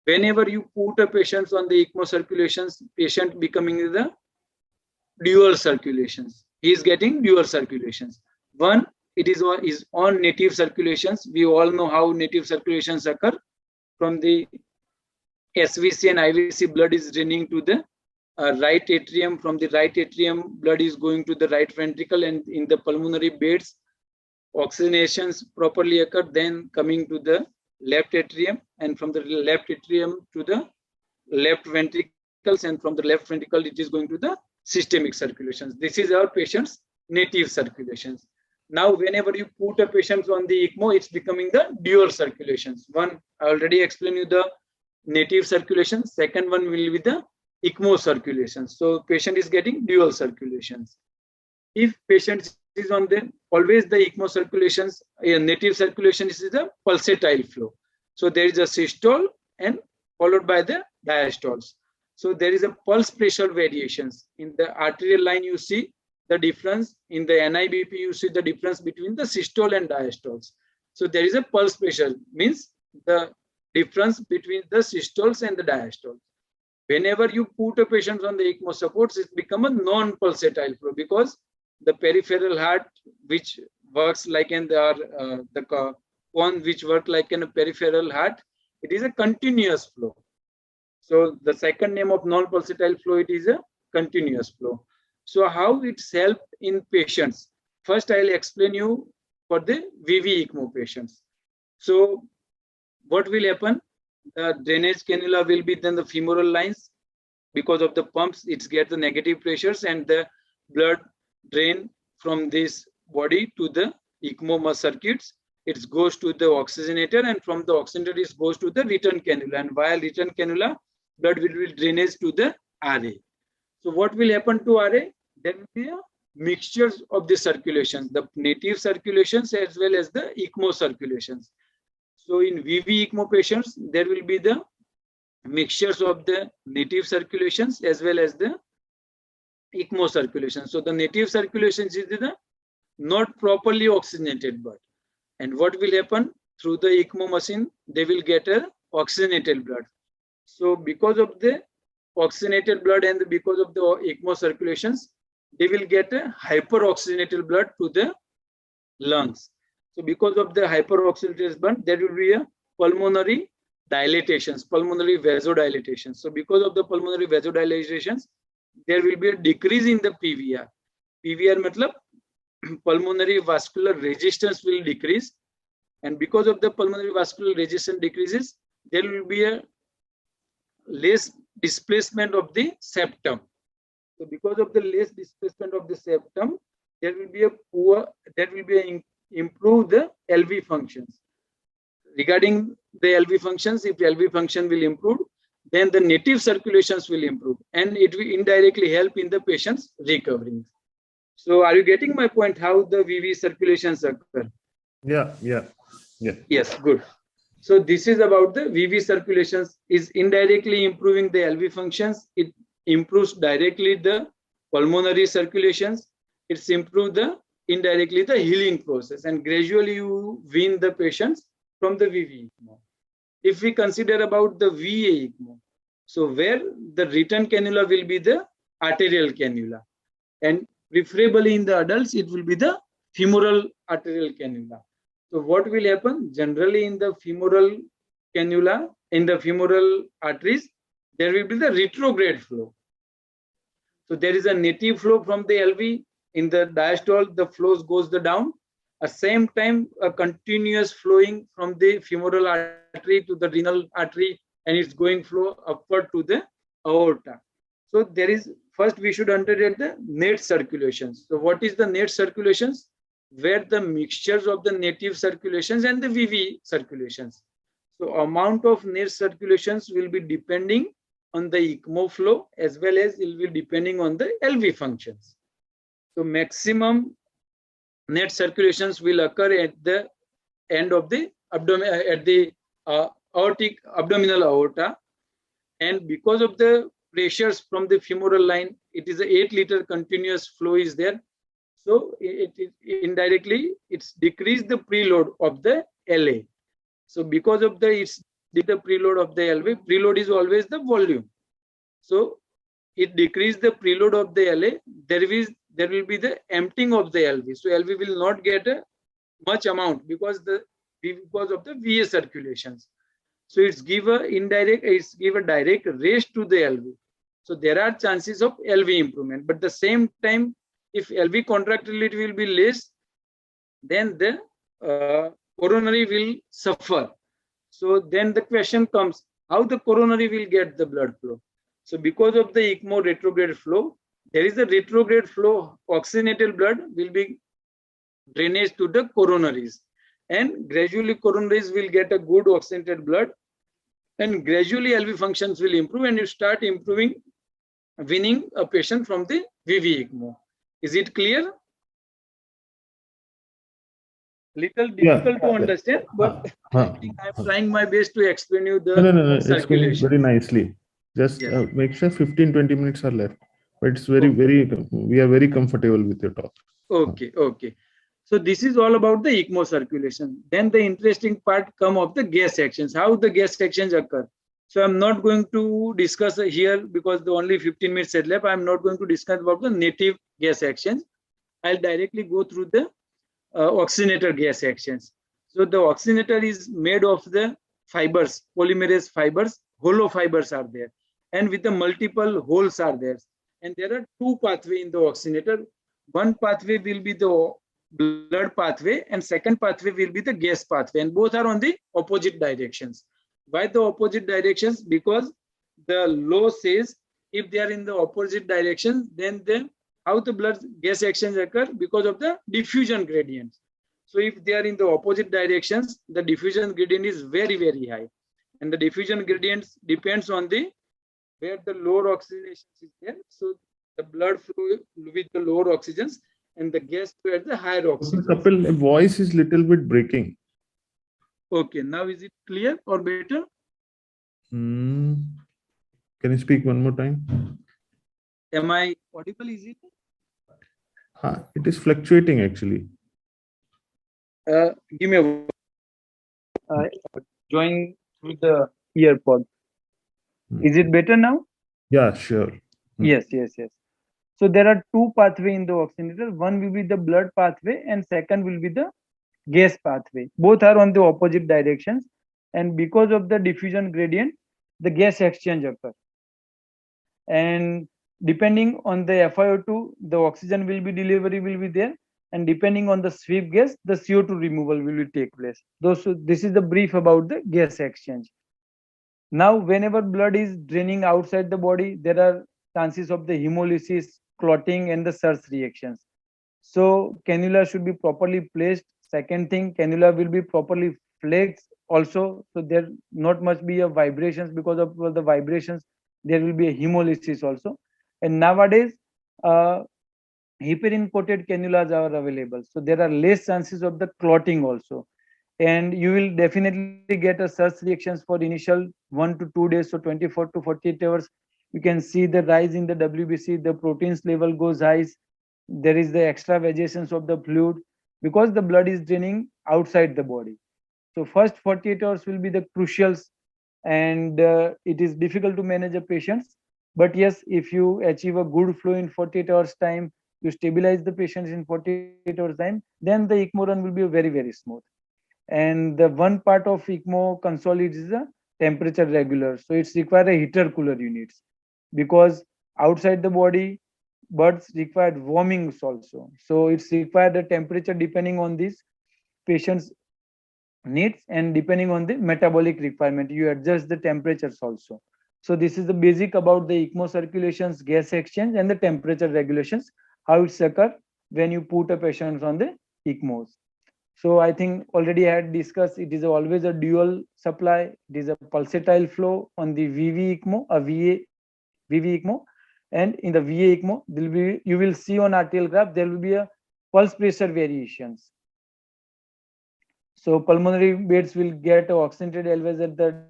Whenever you put a patient on the ECMO circulations, patient becoming the dual circulations. He is getting dual circulations. One, it is on native circulations. We all know how native circulations occur. From the SVC and IVC, blood is draining to the right atrium. From the right atrium, blood is going to the right ventricle, and in the pulmonary beds, oxygenations properly occur, then coming to the left atrium, and from the left atrium to the left ventricles, and from the left ventricle it is going to the systemic circulations. This is our patient's native circulations. Now whenever you put a patient on the ECMO, it's becoming the dual circulations. One, I already explained you the native circulation. Second one will be the ECMO circulations. So patient is getting dual circulations. If patient is on the always the ECMO circulations, a native circulation is the pulsatile flow. So there is a systole and followed by the diastoles. So there is a pulse pressure variations. In the arterial line, you see the difference. In the NIBP, you see the difference between the systole and diastoles. So there is a pulse pressure, means the difference between the systoles and the diastoles. Whenever you put a patient on the ECMO supports, it becomes a non-pulsatile flow, because the peripheral heart, which works like in the one which works like in a peripheral heart, it is a continuous flow. So the second name of non-pulsatile flow, it is a continuous flow. So how it's helped in patients? First, I'll explain you for the VV ECMO patients. So what will happen? The drainage cannula will be then the femoral lines. Because of the pumps, it gets the negative pressures, and the blood drain from this body to the ECMO circuits. It goes to the oxygenator, and from the oxygenator it goes to the return cannula, and via return cannula, blood will be drainage to the RA. So what will happen to RA? There will be a mixture of the circulations, the native circulations as well as the ECMO circulations. So in VV ECMO patients, there will be the mixtures of the native circulations as well as the ECMO circulations. So the native circulations is the not properly oxygenated blood. And what will happen? Through the ECMO machine, they will get a oxygenated blood. So because of the oxygenated blood and because of the ECMO circulations, they will get a hyperoxygenated blood to the lungs. So because of the hyperoxygenated blood, there will be a pulmonary dilatations, pulmonary vasodilatations. So because of the pulmonary vasodilatations, there will be a decrease in the PVR. PVR matlab pulmonary vascular resistance will decrease, and because of the pulmonary vascular resistance decreases, there will be a less displacement of the septum. So because of the less displacement of the septum, there will be a improve the LV functions. regarding the LV functions, if LV function will improve, then the native circulations will improve and it will indirectly help in the patient's recovering. So are you getting my point how the VV circulations occur? Yeah. Yes, good. So this is about the VV circulations is indirectly improving the LV functions. It improves directly the pulmonary circulations. It's improved the indirectly the healing process and gradually you wean the patients from the VV ECMO. If we consider about the VA ECMO, so where the return cannula will be the arterial cannula and preferably in the adults, it will be the femoral arterial cannula. So what will happen? Generally in the femoral cannula, in the femoral arteries, there will be the retrograde flow. So there is a native flow from the LV. In the diastole, the flows goes the down. At the same time, a continuous flowing from the femoral artery to the renal artery, and it's going flow upward to the aorta. So there is, first we should understand the net circulations. So what is the net circulations? Where the mixtures of the native circulations and the VV circulations. So amount of net circulations will be depending on the ECMO flow as well as it will be depending on the LV functions. So maximum net circulations will occur at the end of the abdomen, at the aortic abdominal aorta, and because of the pressures from the femoral line, it is a 8-liter continuous flow is there. So it indirectly it's decreased the preload of the LA. So because of the preload of the LV, preload is always the volume. So it decreased the preload of the LA. There will be the emptying of the LV. So LV will not get a much amount because of the VA circulations. So it's give a direct raise to the LV. So there are chances of LV improvement, but at the same time, if LV contractility will be less, then the coronary will suffer. So then the question comes, how the coronary will get the blood flow? So because of the ECMO retrograde flow, there is a retrograde flow, oxygenated blood will be drainage to the coronaries, and gradually coronaries will get a good oxygenated blood, and gradually LV functions will improve, and you start improving, weaning a patient from the VV ECMO. Is it clear? Little difficult to understand, but I think I'm trying my best to explain you the No. circulation. Explain very nicely. Just make sure 15-20 minutes are left. But it's very, we are very comfortable with your talk. Okay. So this is all about the ECMO circulation. Then the interesting part come of the gas exchange, how the gas exchange occur. So I'm not going to discuss here because the only 15 minutes are left. I'm not going to discuss about the native gas exchange. I'll directly go through the oxygenator gas exchange. So the oxygenator is made of the fibers, polymerase fibers, hollow fibers are there, and with the multiple holes are there. And there are two pathways in the oxygenator. One pathway will be the blood pathway, and second pathway will be the gas pathway, and both are on the opposite directions. Why the opposite directions? Because the law says if they are in the opposite directions, then how the blood gas exchange occur? Because of the diffusion gradient. So if they are in the opposite directions, the diffusion gradient is very, very high, and the diffusion gradient depends on the where the lower oxygenation is there. So the blood flow with the lower oxygens and the gas flow at the higher oxygen. Kapil, the voice is little bit breaking. Okay, now is it clear or better? Can you speak one more time? Am I audible? Is it? It is fluctuating actually. Give me a join through the earpod. Is it better now? Yeah, sure. Yes. So there are two pathways in the oxygenator. One will be the blood pathway and second will be the gas pathway. Both are on the opposite directions, and because of the diffusion gradient, the gas exchange occurs. And depending on the FiO2, the oxygen will be delivery will be there, and depending on the sweep gas, the CO2 removal will take place. This is the brief about the gas exchange. Now, whenever blood is draining outside the body, there are chances of the hemolysis, clotting, and the surge reactions. So cannula should be properly placed. Second thing, cannula will be properly flex also, so there not much be a vibrations. Because of the vibrations, there will be a hemolysis also. And nowadays, uh, heparin coated cannulas are available, so there are less chances of the clotting also. And you will definitely get a surge reactions for initial 1 to 2 days, so 24 to 48 hours. You can see the rise in the WBC, the proteins level goes high. There is the extra vajations of the fluid, because the blood is draining outside the body. So first 48 hours will be the crucials. And it is difficult to manage a patients. But yes, if you achieve a good flow in 48 hours time, you stabilize the patients in 48 hours time, then the ECMO run will be very, very smooth. And the one part of ECMO console is the temperature regular. So it's require a heater cooler units, because outside the body, birds require warmings also. So it's required the temperature depending on this patient's needs, and depending on the metabolic requirement, you adjust the temperatures also. So this is the basic about the ECMO circulations, gas exchange, and the temperature regulations, how it's occur when you put a patient on the ECMOs. So I think already I had discussed, it is always a dual supply. It is a pulsatile flow on the VV ECMO, a VV ECMO. And in the VA ECMO, you will see on RTL graph, there will be a pulse pressure variations. So pulmonary beds will get oxygenated always at the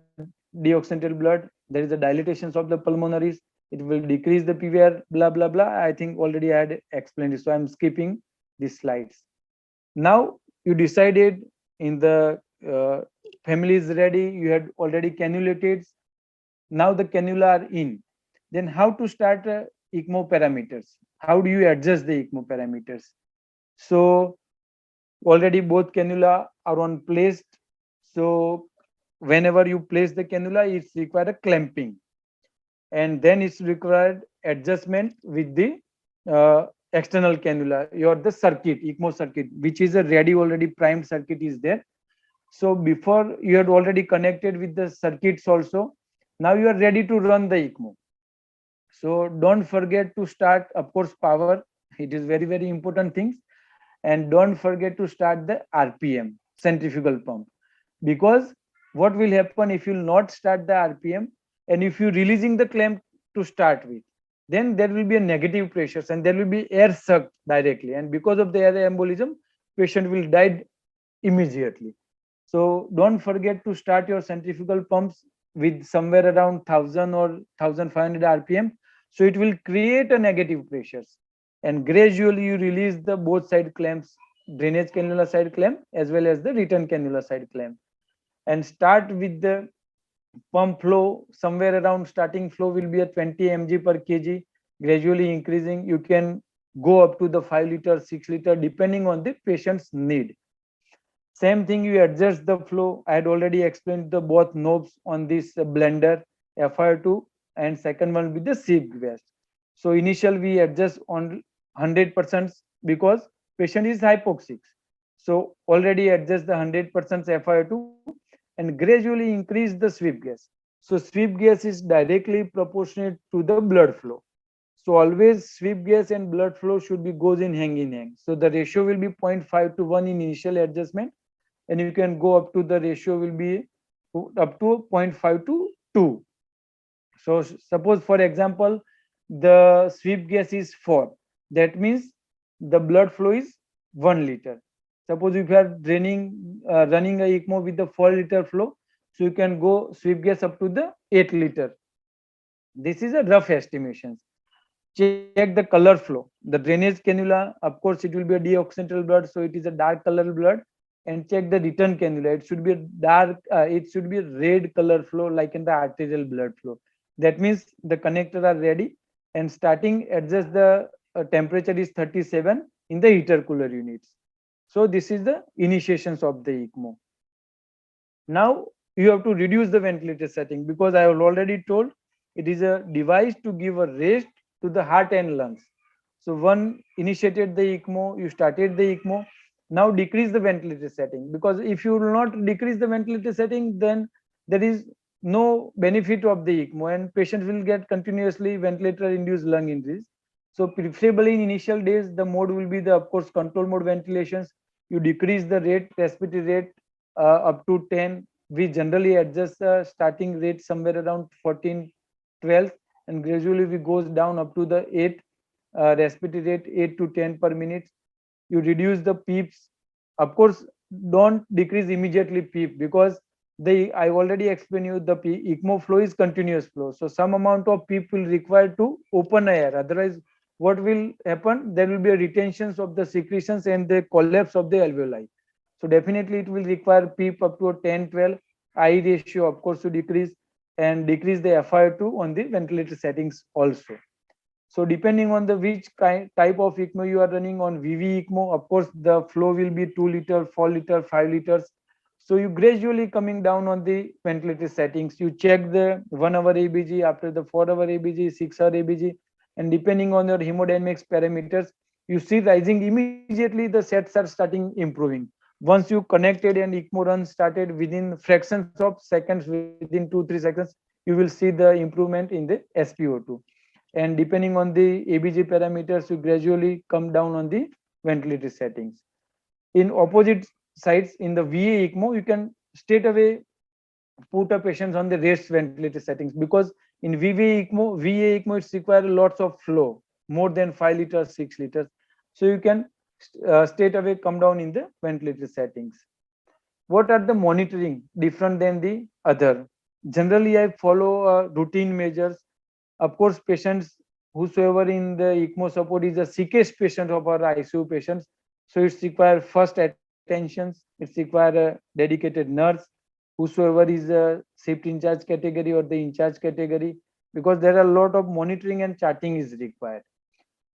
deoxygenated blood. There is a dilatations of the pulmonaries. It will decrease the PVR, blah, blah, blah. I think already I had explained it. So I'm skipping these slides. Now you decided in the family is ready, you had already cannulated. Now the cannula are in. Then how to start ECMO parameters? How do you adjust the ECMO parameters? So already both cannula are on placed. So whenever you place the cannula, it's required a clamping, and then it's required adjustment with the external cannula, your the circuit, ECMO circuit, which is a ready already primed circuit is there. So before you had already connected with the circuits also, now you are ready to run the ECMO. So don't forget to start, of course, power. It is very, very important things. And don't forget to start the RPM, centrifugal pump. Because what will happen if you not start the RPM, and if you releasing the clamp to start with, then there will be a negative pressures and there will be air sucked directly. And because of the air embolism, patient will die immediately. So don't forget to start your centrifugal pumps with somewhere around 1000 or 1500 RPM. So it will create a negative pressures, and gradually you release the both side clamps, drainage cannula side clamp as well as the return cannula side clamp, and start with the pump flow. Somewhere around starting flow will be a 20 mg per kg, gradually increasing. You can go up to the 5 liter, 6 liter, depending on the patient's need. Same thing, you adjust the flow. I had already explained the both knobs on this blender, FR2, and second one with the sieve gas. So initial we adjust on 100% because patient is hypoxic. So already adjust the 100% FR2 and gradually increase the sweep gas. So sweep gas is directly proportionate to the blood flow. So always sweep gas and blood flow should be goes in hand. So the ratio will be 0.5 to 1 in initial adjustment, and you can go up to the ratio will be up to 0.5 to 2. So suppose for example, the sweep gas is 4. That means the blood flow is 1 liter. Suppose if you are running a ECMO with the 4 liter flow, so you can go sweep gas up to the 8 liter. This is a rough estimation. Check the color flow. The drainage cannula, of course, it will be a deoxygenated blood, so it is a dark color blood. And check the return cannula. It should be a dark. It should be a red color flow, like in the arterial blood flow. That means the connectors are ready. And starting adjust the temperature is 37 in the heater cooler units. So this is the initiations of the ECMO. Now you have to reduce the ventilator setting, because I have already told it is a device to give a rest to the heart and lungs. So one initiated the ECMO, you started the ECMO. Now decrease the ventilator setting, because if you will not decrease the ventilator setting, then there is no benefit of the ECMO, and patients will get continuously ventilator induced lung injuries. So preferably in initial days, the mode will be the, of course, control mode ventilations. You decrease the rate, respiratory rate up to 10. We generally adjust the starting rate somewhere around 14, 12, and gradually we goes down up to the 8 respiratory rate, 8 to 10 per minute. You reduce the peeps. Of course, don't decrease immediately peep, because I already explained you the ECMO flow is continuous flow. So some amount of peep will require to open air. Otherwise, what will happen? There will be a retentions of the secretions and the collapse of the alveoli. So definitely it will require PEEP up to a 10, 12. I ratio, of course, to decrease, and decrease the FiO2 on the ventilator settings also. So depending on the which type of ECMO you are running on, VV ECMO, of course, the flow will be 2 liter, 4 liter, 5 liters. So you gradually coming down on the ventilator settings. You check the 1 hour ABG, after the 4 hour ABG, 6 hour ABG, and depending on your hemodynamics parameters, you see rising immediately, the sets are starting improving. Once you connected and ECMO run started, within fractions of seconds, within 2-3 seconds, you will see the improvement in the SpO2. And depending on the ABG parameters, you gradually come down on the ventilator settings. In opposite sides, in the VA ECMO, you can straight away put a patient on the rest ventilator settings, because in VA ECMO it's require lots of flow, more than 5 liters, 6 liters. So you can straight away come down in the ventilator settings. What are the monitoring different than the other? Generally, I follow routine measures. Of course, patients whosoever in the ECMO support is the sickest patient of our ICU patients. So it's require first attentions. It's require a dedicated nurse, whosoever is a shift in charge category or the in charge category, because there are a lot of monitoring and charting is required.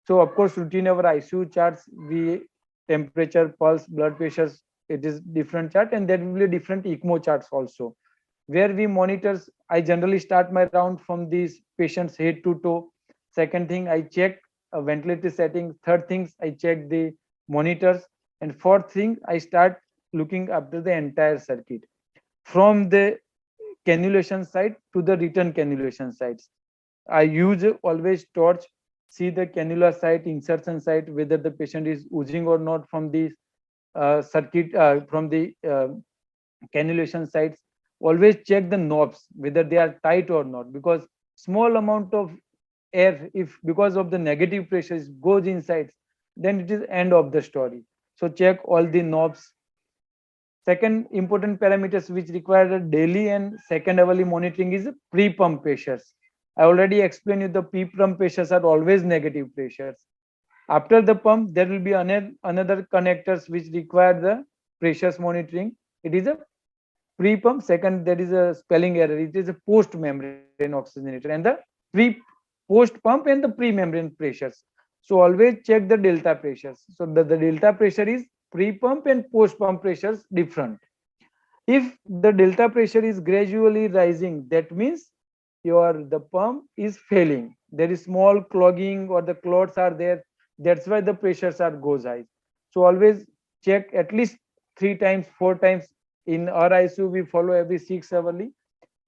So of course, routine our ICU charts, we temperature, pulse, blood pressures, it is different chart, and there will be different ECMO charts also, where we monitors. I generally start my round from these patients head to toe. Second thing, I check a ventilator setting. Third things, I check the monitors. And fourth thing, I start looking after the entire circuit, from the cannulation site to the return cannulation sites. I use always torch, see the cannula site, insertion site, whether the patient is oozing or not from the circuit, from the cannulation sites. Always check the knobs, whether they are tight or not, because small amount of air, if because of the negative pressures goes inside, then it is end of the story. So check all the knobs. Second important parameters which require daily and second hourly monitoring is pre-pump pressures. I already explained you the pre-pump pressures are always negative pressures. After the pump, there will be another connectors which require the pressures monitoring. It is a pre-pump. Second, there is a spelling error. It is a post-membrane oxygenator, and the post-pump and the pre-membrane pressures. So always check the delta pressures. So the delta pressure is pre-pump and post-pump pressures different. If the delta pressure is gradually rising, that means the pump is failing. There is small clogging or the clots are there. That's why the pressures are goes high. So always check at least 3 times, 4 times. In our ICU, we follow every 6 hourly.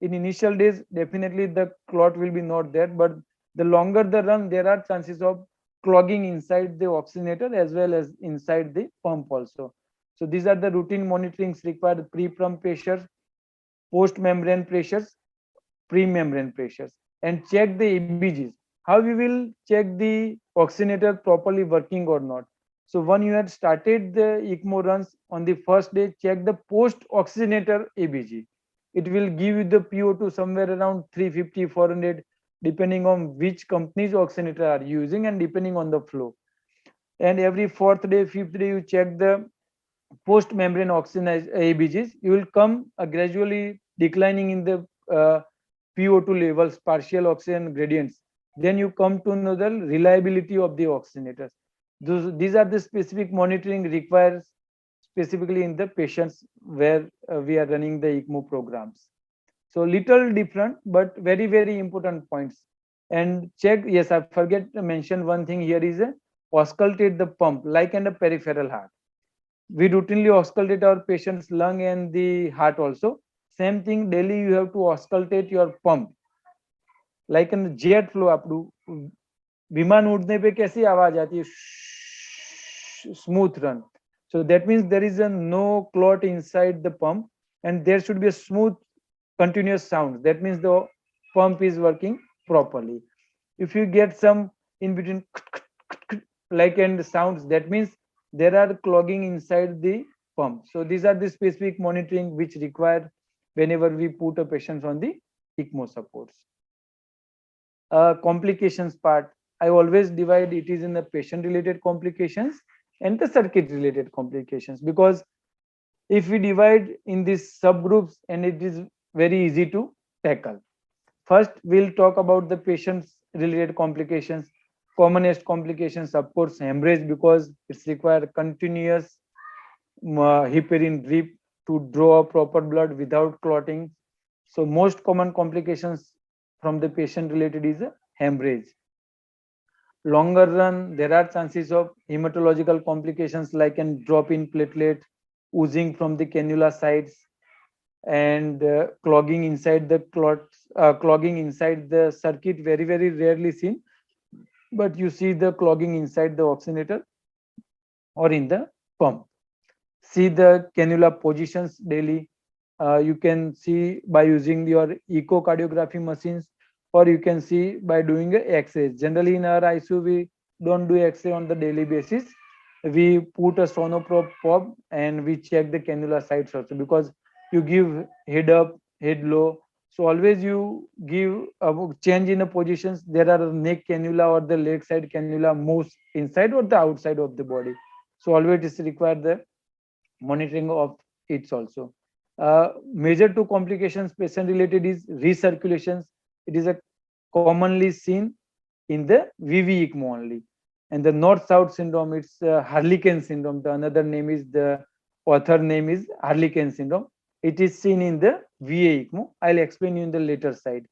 In initial days, definitely the clot will be not there, but the longer the run, there are chances of clogging inside the oxygenator as well as inside the pump also. So these are the routine monitorings required: pre-pump pressure, post-membrane pressures, pre-membrane pressures, and check the EBGs. How we will check the oxygenator properly working or not? So when you had started the ECMO runs on the first day, check the post-oxygenator EBG. It will give you the PO2 somewhere around 350, 400, depending on which company's oxygenator are using and depending on the flow. And every fourth day, fifth day, you check the post-membrane oxygen ABGs. You will come gradually declining in the PO2 levels, partial oxygen gradients. Then you come to know the reliability of the oxygenators. These are the specific monitoring requires specifically in the patients where we are running the ECMO programs. So little different, but very, very important points. And check, yes, I forget to mention one thing here is auscultate the pump like in a peripheral heart. We routinely auscultate our patient's lung and the heart also. Same thing, daily you have to auscultate your pump. Like in jet flow, आप विमान उड़ने पे कैसी आवाज आती है, smooth run. So that means there is a no clot inside the pump, and there should be a smooth continuous sound. That means the pump is working properly. If you get some in between like and sounds, that means there are clogging inside the pump. So these are the specific monitoring which require whenever we put a patient on the ECMO supports. Complications part, I always divide it is in the patient related complications and the circuit related complications, because if we divide in these subgroups, and it is very easy to tackle. First, we'll talk about the patient's related complications. Commonest complications, of course, hemorrhage, because it's require continuous heparin drip to draw proper blood without clotting. So most common complications from the patient related is hemorrhage. Longer run, there are chances of hematological complications like a drop in platelet, oozing from the cannula sides, and clogging inside the clogging inside the circuit, very very rarely seen, but you see the clogging inside the oxygenator or in the pump. See the cannula positions daily. You can see by using your echocardiography machines, or you can see by doing a X-ray. Generally in our ICU, we don't do X-ray on the daily basis. We put a sonoprobe probe and we check the cannula sites also, because you give head up, head low. So always you give a change in the positions. There are neck cannula or the leg side cannula moves inside or the outside of the body. So always it is required the monitoring of it also. Major two complications patient related is recirculations. It is a commonly seen in the VV ECMO only. And the north-south syndrome, it's Harlequin syndrome. The another name is, the author name is Harlequin syndrome. It is seen in the VA ECMO. I'll explain you in the later side.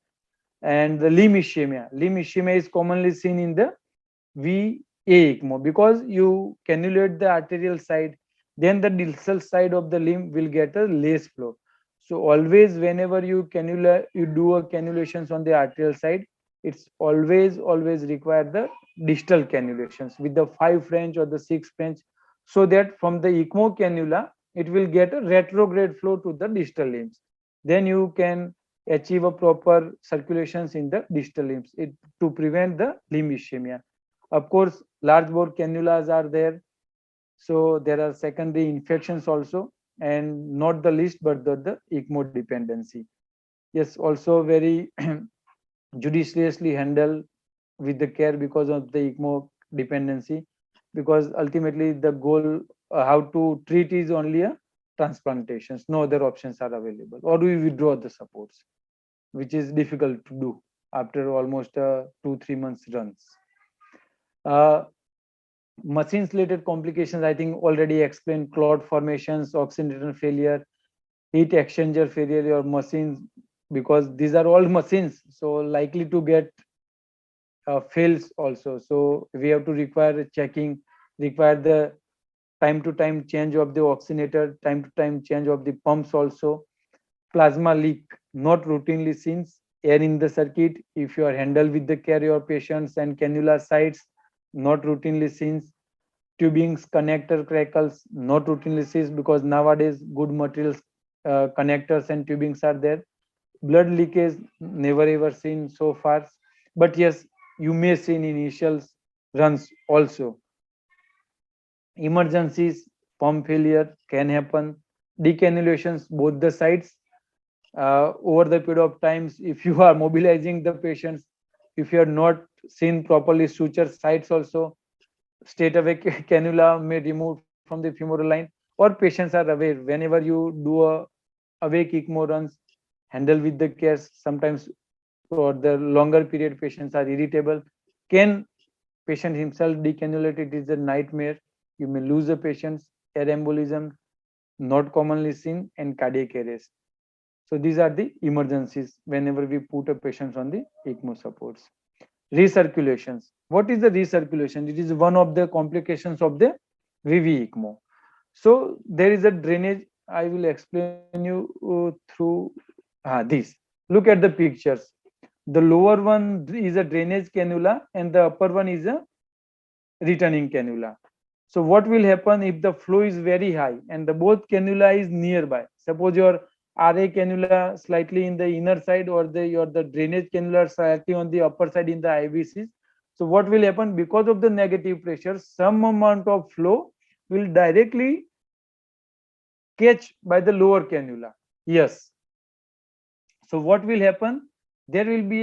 And the limb ischemia. Limb ischemia is commonly seen in the VA ECMO, because you cannulate the arterial side, then the distal side of the limb will get a less flow. So always whenever you do a cannulations on the arterial side, it's always require the distal cannulations with the 5 French or the 6 French, so that from the ECMO cannula it will get a retrograde flow to the distal limbs. Then you can achieve a proper circulations in the distal limbs to prevent the limb ischemia. Of course, large bore cannulas are there, so there are secondary infections also, and not the least but the ECMO dependency. Yes, also very judiciously handled with the care because of the ECMO dependency, because ultimately the goal how to treat is only a transplantations. No other options are available, or we withdraw the supports, which is difficult to do after almost 2-3 months runs. Machines related complications, I think already explained: clot formations, oxygenator failure, heat exchanger failure, or machines, because these are all machines, so likely to get fails also. So we have to require checking, require the time to time change of the oxygenator, time to time change of the pumps also. Plasma leak, not routinely seen. Air in the circuit, if you are handled with the care your patients, and cannula sites, not routinely seen. Tubings, connector crackles, not routinely seen, because nowadays good materials, connectors and tubings are there. Blood leakage, never ever seen so far, but yes, you may see in initial runs also. Emergencies, pump failure can happen. Decannulations, both the sides. Over the period of times, if you are mobilizing the patients, if you are not seen properly suture sites also, straight away cannula may remove from the femoral line, or patients are aware whenever you do a awake ECMO runs, handle with the care. Sometimes for the longer period patients are irritable. Can patient himself decannulate? It is a nightmare. You may lose the patients. Air embolism, not commonly seen, and cardiac arrest. So these are the emergencies whenever we put a patient on the ECMO supports. Recirculations. What is the recirculation? It is one of the complications of the VV ECMO. So there is a drainage. I will explain you through this. Look at the pictures. The lower one is a drainage cannula, and the upper one is a returning cannula. So what will happen if the flow is very high and the both cannula is nearby? Suppose your RA cannula slightly in the inner side, or the drainage cannula slightly on the upper side in the IVCs. So what will happen? Because of the negative pressure, some amount of flow will directly catch by the lower cannula. Yes. So what will happen? There will be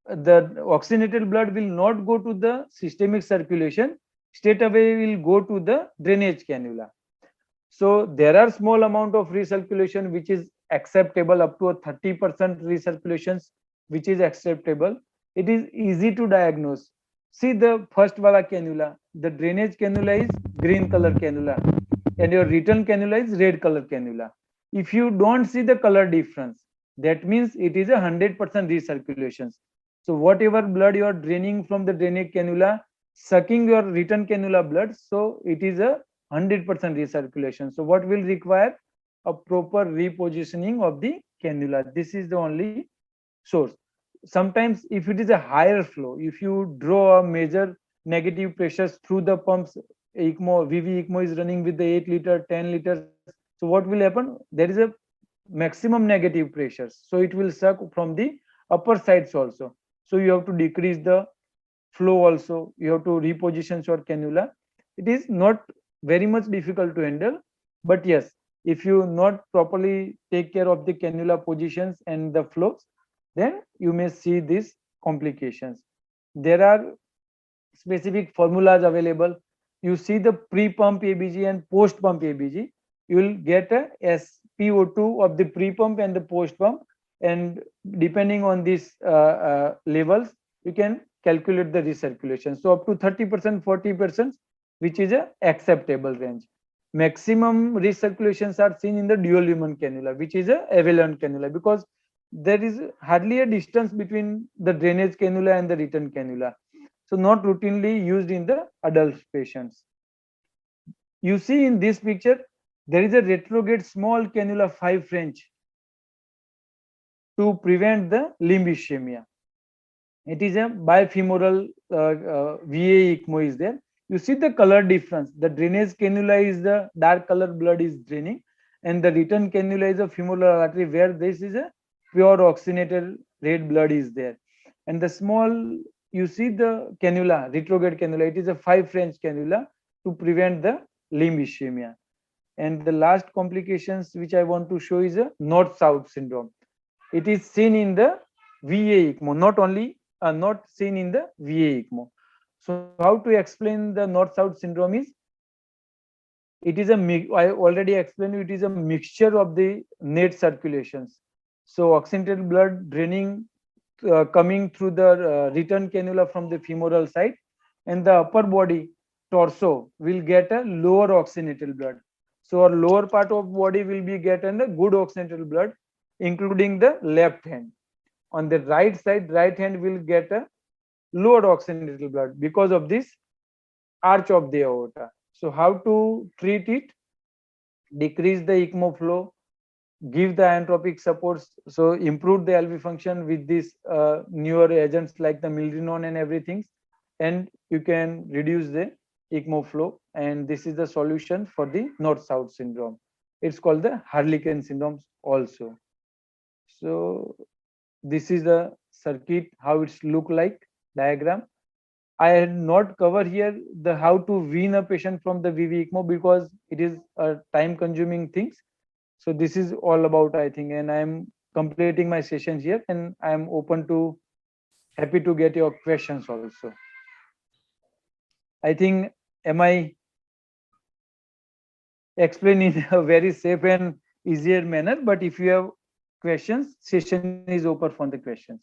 the oxygenated blood will not go to the systemic circulation, straight away will go to the drainage cannula. So there are small amount of recirculation which is acceptable, up to a 30% recirculations which is acceptable. It is easy to diagnose. See the first wala cannula, the drainage cannula is green color cannula and your return cannula is red color cannula. If you don't see the color difference, that means it is 100% recirculations. So whatever blood you are draining from the drainage cannula, sucking your return cannula blood, so it is a 100% recirculation. So what will require? A proper repositioning of the cannula. This is the only source. Sometimes if it is a higher flow, if you draw a major negative pressures through the pumps, ECMO, VV ECMO is running with the 8 liter, 10 liters. So what will happen? There is a maximum negative pressures. So it will suck from the upper sides also. So you have to decrease the flow also. You have to reposition your cannula. It is not very much difficult to handle, but yes, if you not properly take care of the cannula positions and the flows, then you may see these complications. There are specific formulas available. You see the pre-pump ABG and post-pump ABG. You will get a SpO2 of the pre-pump and the post-pump, and depending on these levels, you can calculate the recirculation. So up to 30%, 40%, which is a acceptable range. Maximum recirculations are seen in the dual lumen cannula, which is a avalanche cannula, because there is hardly a distance between the drainage cannula and the return cannula. So not routinely used in the adult patients. You see in this picture, there is a retrograde small cannula 5 French to prevent the limb ischemia. It is a bifemoral VA ECMO is there. You see the color difference. The drainage cannula is the dark color blood is draining, and the return cannula is a femoral artery where this is a pure oxygenated red blood is there. And the small, you see the cannula, retrograde cannula, it is a 5 French cannula to prevent the limb ischemia. And the last complications which I want to show is a north-south syndrome. It is seen in the VA ECMO, not seen in the VA ECMO. So how to explain the north-south syndrome is, it is I already explained, it is a mixture of the net circulations. So oxygenated blood draining coming through the return cannula from the femoral side, and the upper body torso will get a lower oxygenated blood. So our lower part of body will be getting a good oxygenated blood, including the left hand. On the right side, right hand will get a lower oxygenated blood because of this arch of the aorta. So how to treat it? Decrease the ECMO flow, give the inotropic supports, so improve the LV function with these newer agents like the milrinone and everything, and you can reduce the ECMO flow. And this is the solution for the north-south syndrome. It's called the Harlequin syndrome also. So this is the circuit, how it's look like diagram. I had not covered here the how to wean a patient from the VV ECMO because it is a time-consuming things. So this is all about, I think, and I'm completing my session here, and I'm happy to get your questions also. I think, am I explaining in a very safe and easier manner? But if you have questions, session is open for the questions.